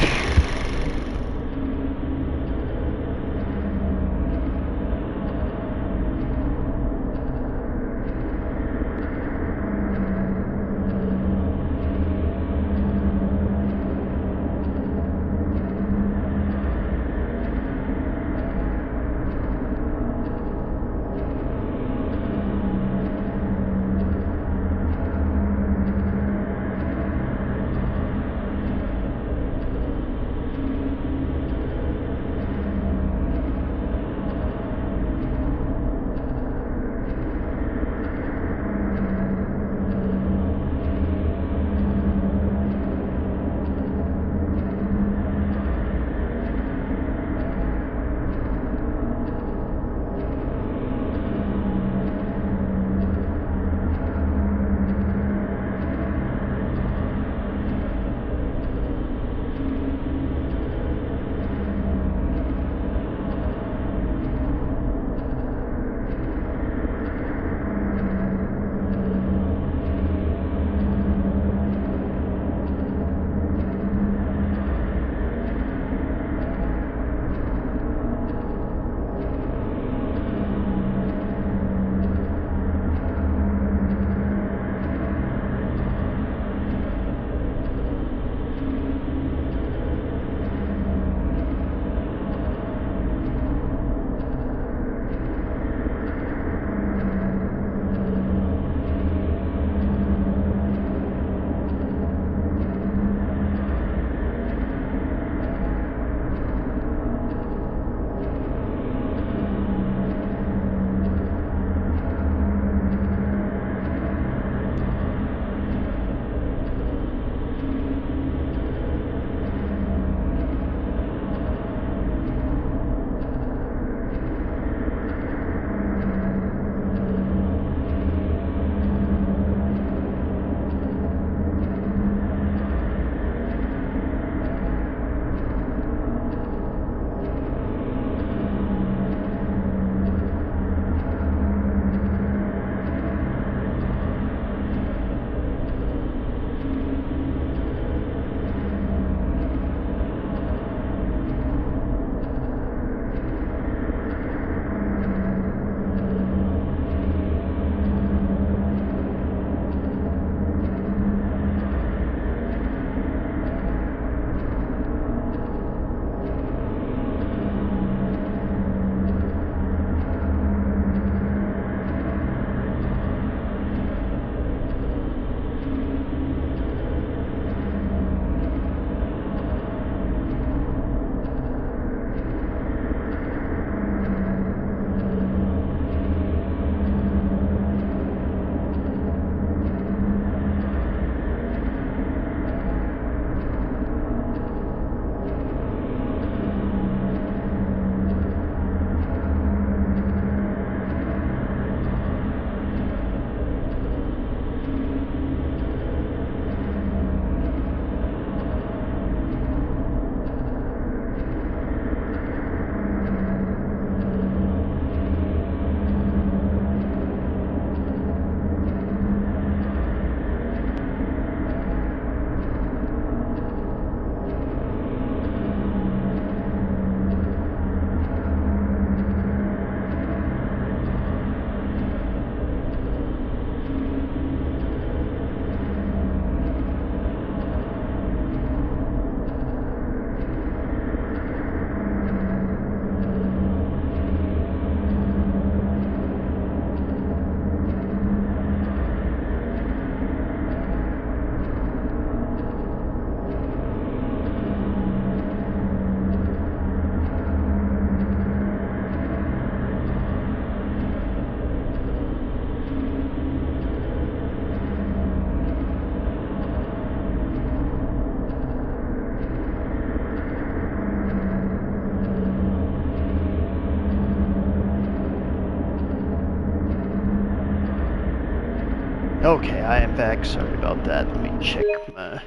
Okay, I am back. Sorry about that. Let me check my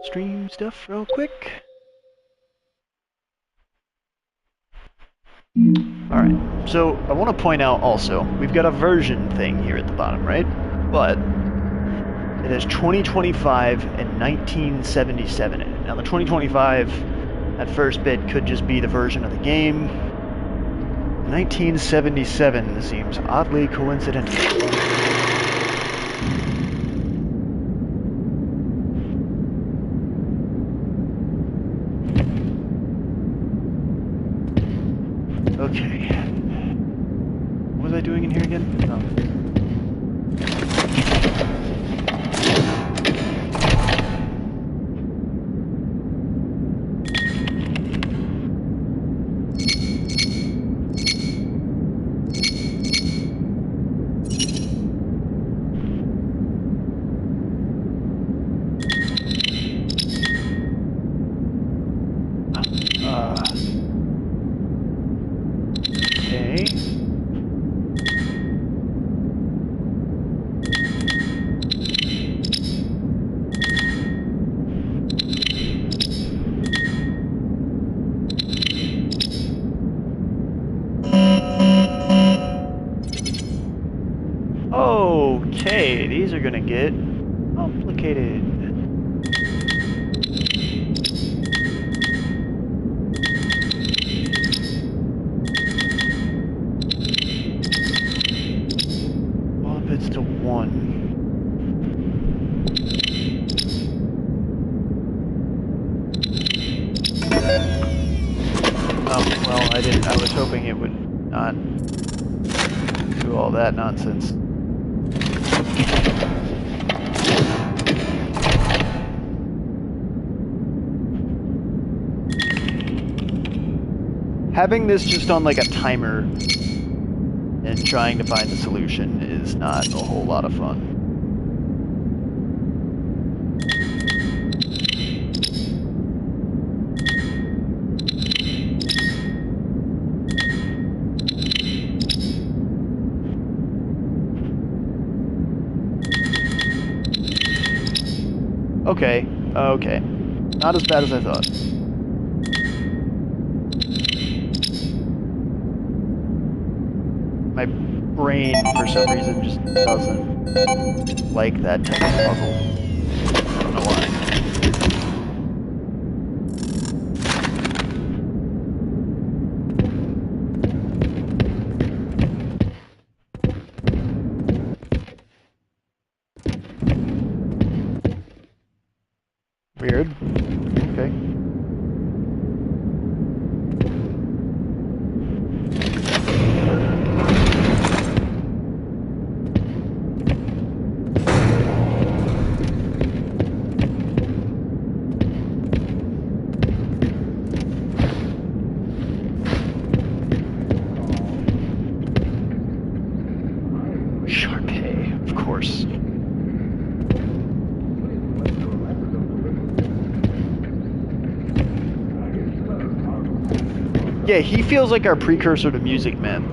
stream stuff real quick. Alright, so I want to point out also, we've got a version thing here at the bottom, right? But it has 2025 and 1977 in it. Now the 2025, that first bit could just be the version of the game. 1977 seems oddly coincidental. Okay. What was I doing in here again? Oh. Okay. Okay, these are gonna get complicated. Well, if it's to 1. Well, I didn't. I was hoping it would not do all that nonsense. Having this just on like a timer and trying to find the solution is not a whole lot of fun. Okay, okay. Not as bad as I thought. My brain, for some reason, just doesn't like that type of puzzle. I don't know why. Weird. Okay. Sharpay, of course. Yeah, he feels like our precursor to Music Man.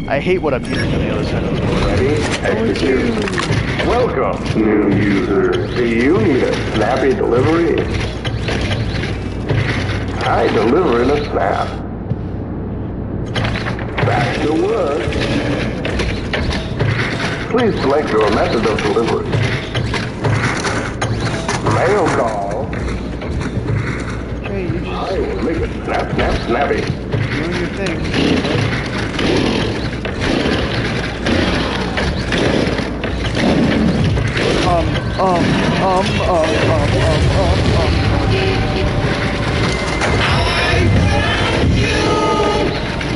I hate what I'm hearing on the other side of this board. Ready? Execute. Welcome, new user. Do you need a snappy delivery? I deliver in a snap. Back to work. Please select your method of delivery. Mail call. Okay, you just I will make it snap, snap, snappy. doing your thing.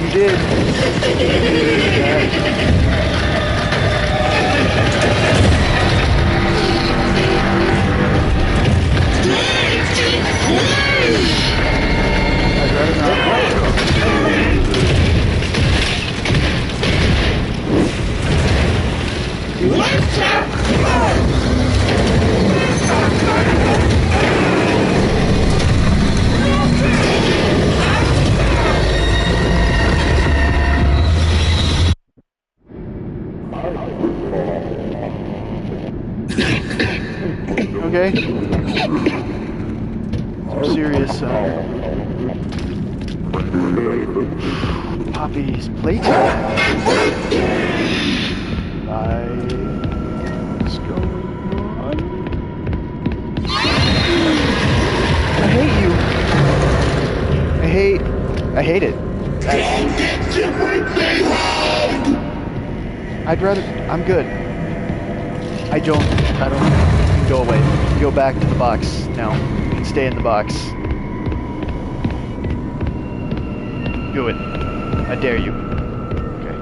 You did. I'd rather not. Poppy's playtime. What's going on? I hate you. I hate it. I'd rather, I'm good. I don't, go away. Go back to the box now. You can stay in the box. Do it. I dare you. Okay.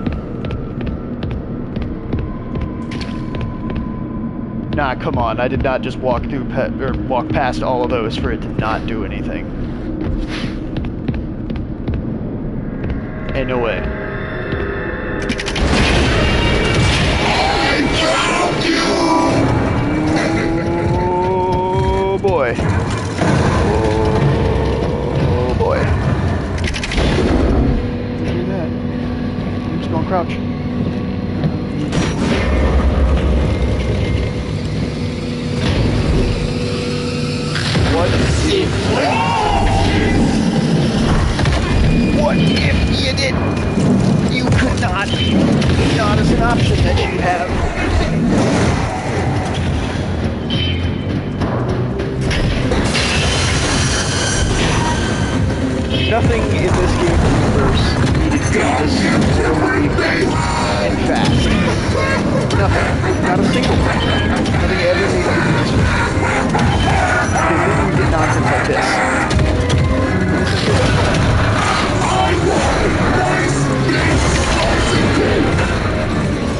Nah, come on. I did not just walk through, walk past all of those for it to not do anything. Hey, no way. Oh boy. Oh boy. Do that. I'm just gonna crouch. What if you did? You could not. Not as an option that you have. Nothing in this game universe needed to be this horribly and fast. Nothing. Not a single thing. Nothing ever needed to be this fast. Because then you get nonsense like this.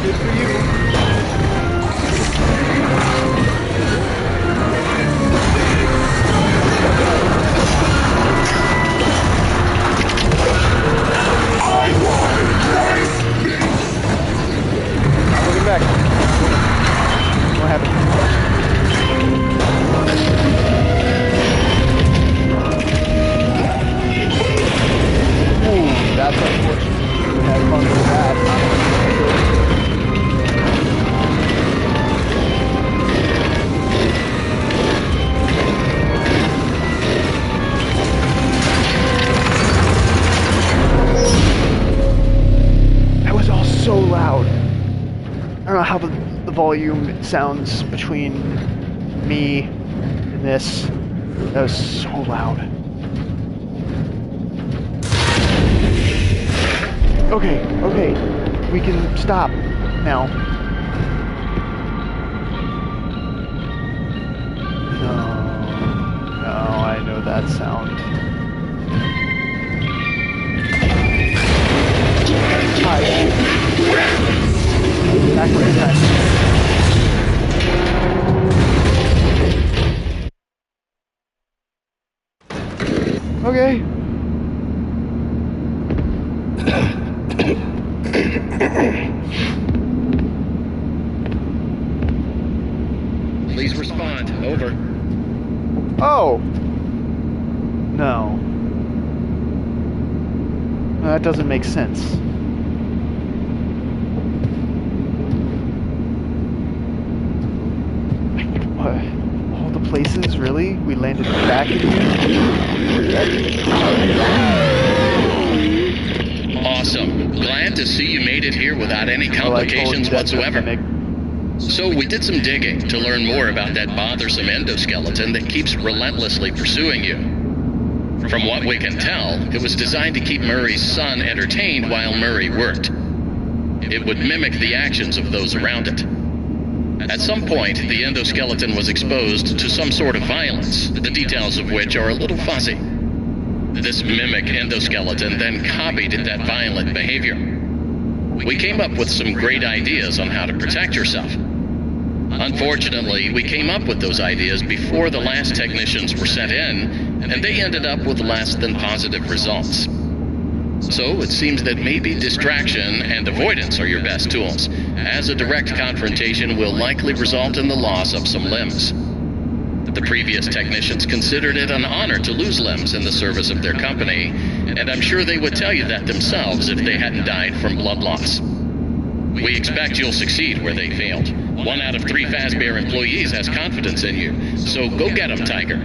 Good for you. Looking back. What happened? Ooh, that's unfortunate. We had fun with that. That was all so loud. I don't know how the volume sounds between me and this. That was so loud. Okay, we can stop now. No, I know that sound. Hi. Backward time. Okay. Please respond. Over. Oh. No. That doesn't make sense. What? All the places, really? We landed back in here? Awesome. Glad to see you made it here without any complications whatsoever. So we did some digging to learn more about that bothersome endoskeleton that keeps relentlessly pursuing you. From what we can tell, it was designed to keep Murray's son entertained while Murray worked. It would mimic the actions of those around it. At some point, the endoskeleton was exposed to some sort of violence, the details of which are a little fuzzy. This mimic endoskeleton then copied that violent behavior. We came up with some great ideas on how to protect yourself. Unfortunately, we came up with those ideas before the last technicians were sent in, and they ended up with less than positive results. So it seems that maybe distraction and avoidance are your best tools, as a direct confrontation will likely result in the loss of some limbs. The previous technicians considered it an honor to lose limbs in the service of their company, and I'm sure they would tell you that themselves if they hadn't died from blood loss. We expect you'll succeed where they failed. 1 out of 3 Fazbear employees has confidence in you, so go get them, Tiger.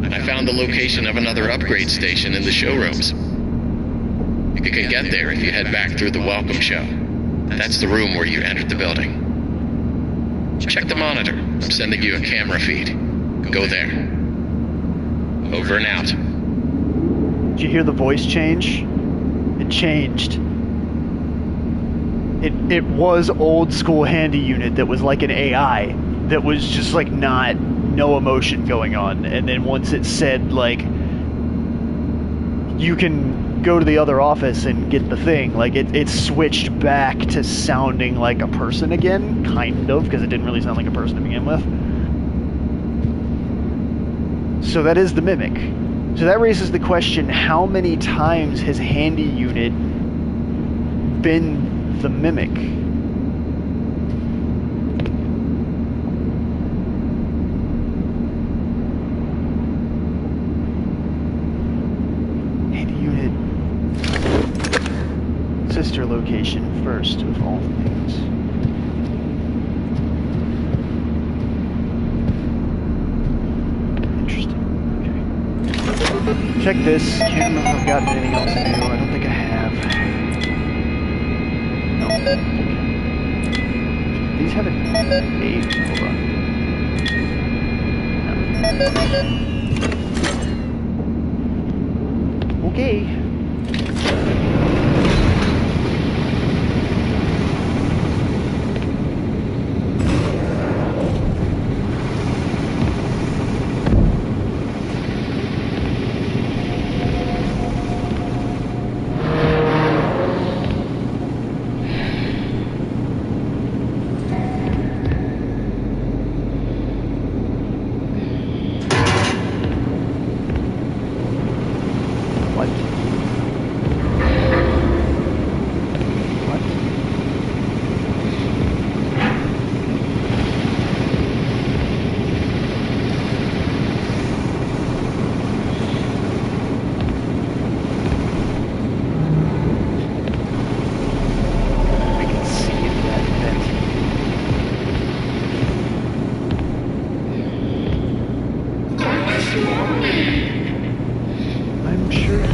I found the location of another upgrade station in the showrooms. You can get there if you head back through the welcome show. That's the room where you entered the building. Check the monitor. I'm sending you a camera feed. Go there. Over and out. Did you hear the voice change? It changed. It was old school handy unit that was like an AI that was just like no emotion going on, and then once it said like you can go to the other office and get the thing, like it switched back to sounding like a person again, kind of, because it didn't really sound like a person to begin with. So that is the mimic. So that raises the question, how many times has handy unit been the mimic? Handy unit. Sister location first of all things. Interesting. Okay. Check this. Can't remember if I've gotten anything else new. I don't think I have. No. Okay. These have a name. Hold on. No. Okay. I'm sure.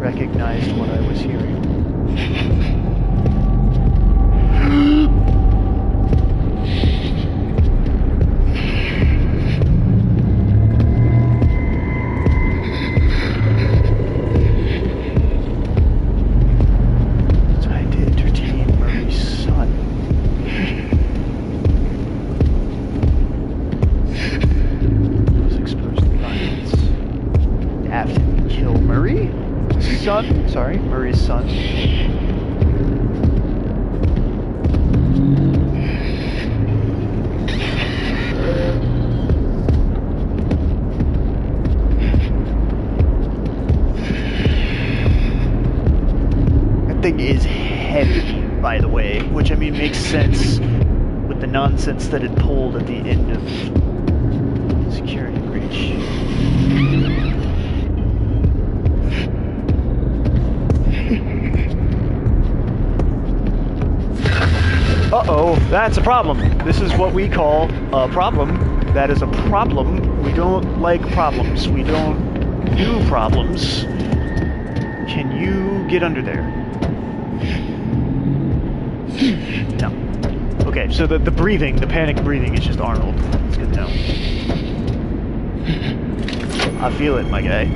Recognized what I was hearing. Tried to entertain Murray's son. Was exposed to violence. Have to kill Murray? Son, sorry, Murray's son. That thing is heavy, by the way, which I mean makes sense with the nonsense that it pulled at the end of security breach. Uh-oh, that's a problem. This is what we call a problem. That is a problem. We don't like problems. We don't do problems. Can you get under there? No. Okay, so the breathing, the panic breathing is just Arnold. That's good to know. I feel it, my guy.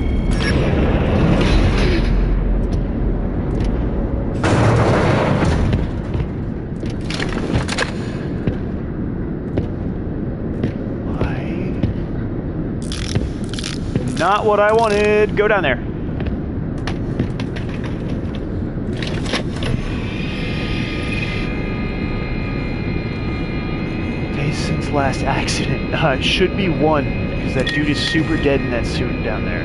Not what I wanted. Go down there. Days since last accident. It should be one, because that dude is super dead in that suit down there.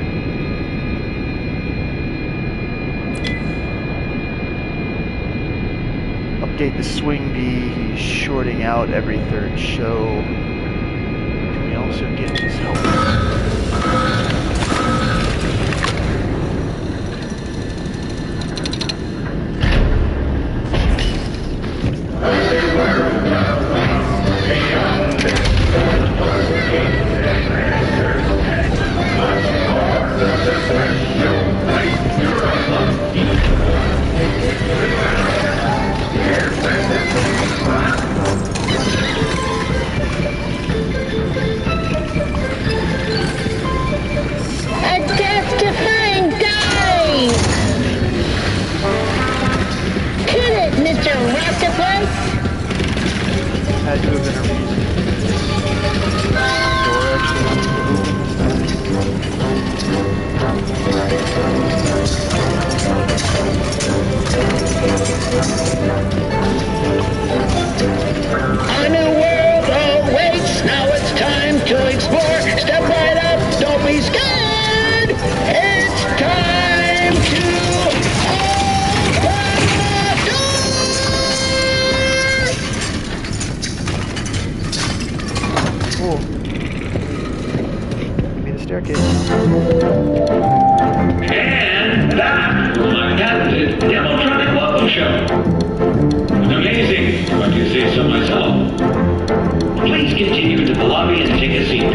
update the swing bee. He's shorting out every third show. Can we also get his help? Had to have been a reason. The door actually wants to open A new world awaits. Now it's time to explore. Step right up. Don't be scared. It's time to open the door. Cool. Give me the staircase. And that was my patented Demotronic Welcome Show. Amazing, if I do say so myself. Please continue to the lobby and take a seat.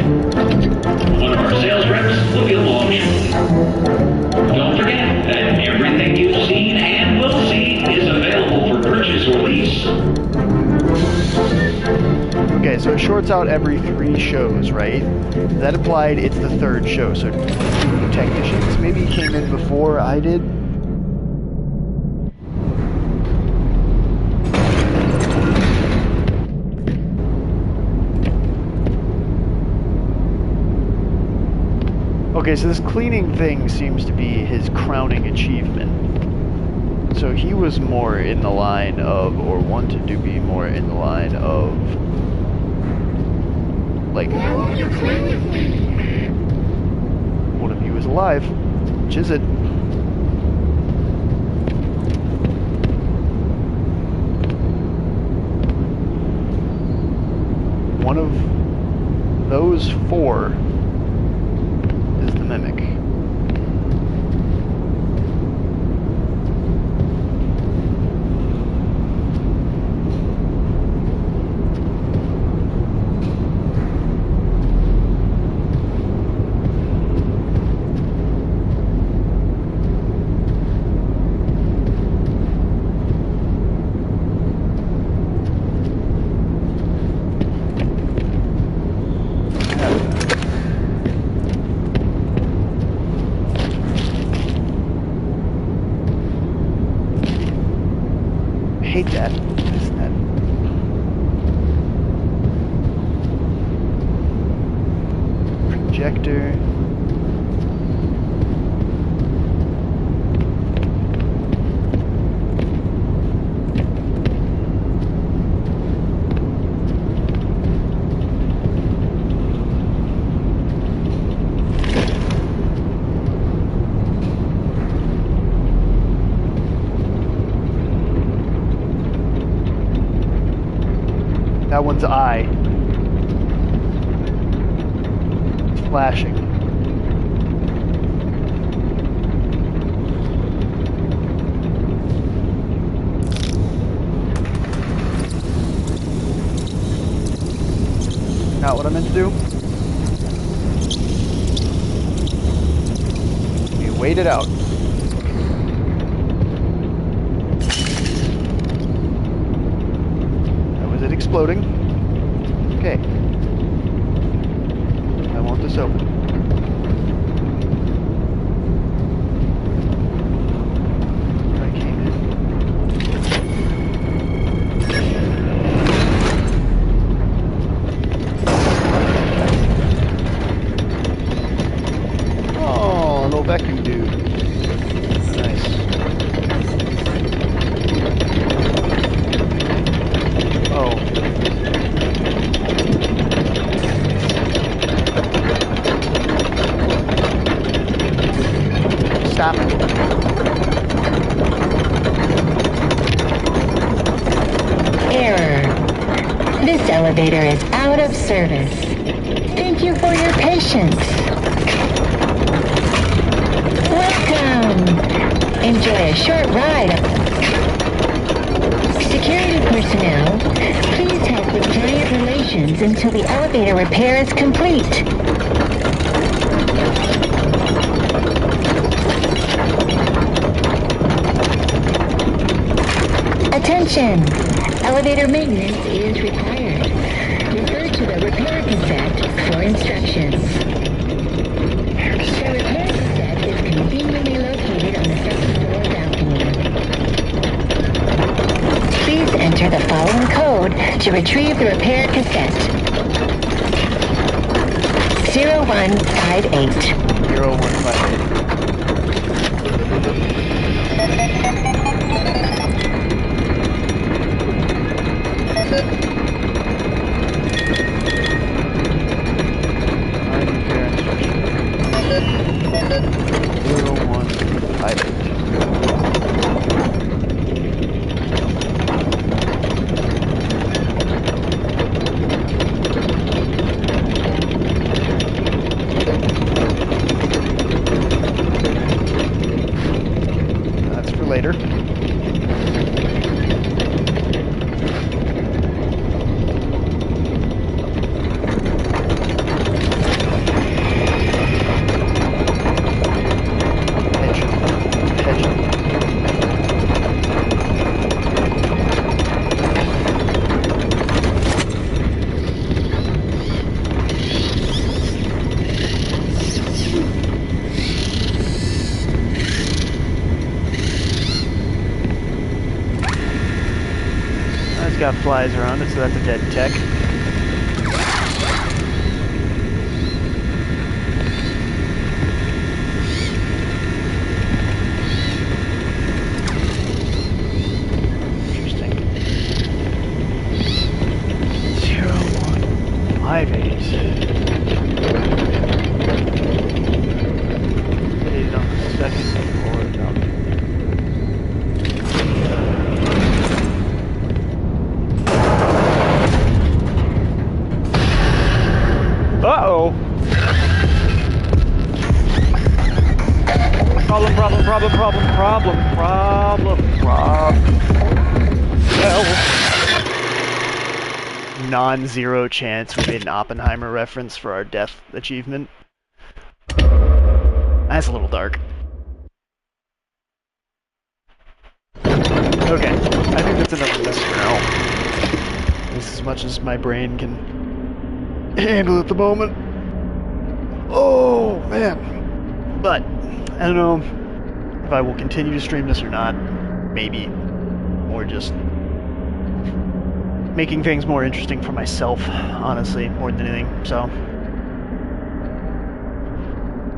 One of our sales reps will be along shortly. Don't forget that everything you've seen and will see is available for purchase or lease. Okay, so it shorts out every 3 shows, right? That implied it's the 3rd show, so 2 technicians maybe came in before I did. Okay, so this cleaning thing seems to be his crowning achievement. So he was more in the line of, or wanted to be more in the line of, like, one of you is alive, which is it? One of those 4 is the mimic. I hate that. It's that. Projector. That one's eye. It's flashing. Not what I meant to do. You wait it out. Exploding. Okay. I want this open. I came in. Oh, a little vacuum dude. Nice. Oh. Stop it. This elevator is out of service. Thank you for your patience. Welcome. Enjoy a short ride. Security personnel, please help with client relations until the elevator repair is complete. Attention! Elevator maintenance is required. Refer to the repair cassette for instructions. The repair cassette is conveniently located on the second floor balcony. Please enter the following code to retrieve the repair cassette. 0158. 0158. Got flies around it, so that's a dead tech. Interesting. 0158. Located on the second floor balcony. Uh-oh. Problem. Well, non-zero chance we made an Oppenheimer reference for our death achievement. That's a little dark. Okay, I think that's enough of this for now. At least as much as my brain can handle at the moment. Oh, man. But, I don't know if I will continue to stream this or not. Maybe. Or just making things more interesting for myself, honestly, more than anything. So,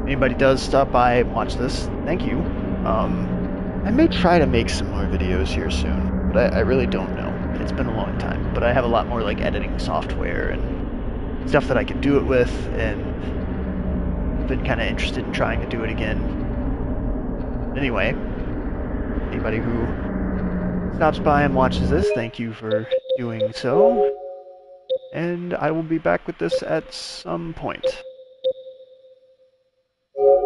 anybody does stop by and watch this, thank you. I may try to make some more videos here soon, but I really don't know. It's been a long time, but I have a lot more like editing software and stuff that I can do it with, and been kind of interested in trying to do it again. Anyway, anybody who stops by and watches this, thank you for doing so, and I will be back with this at some point.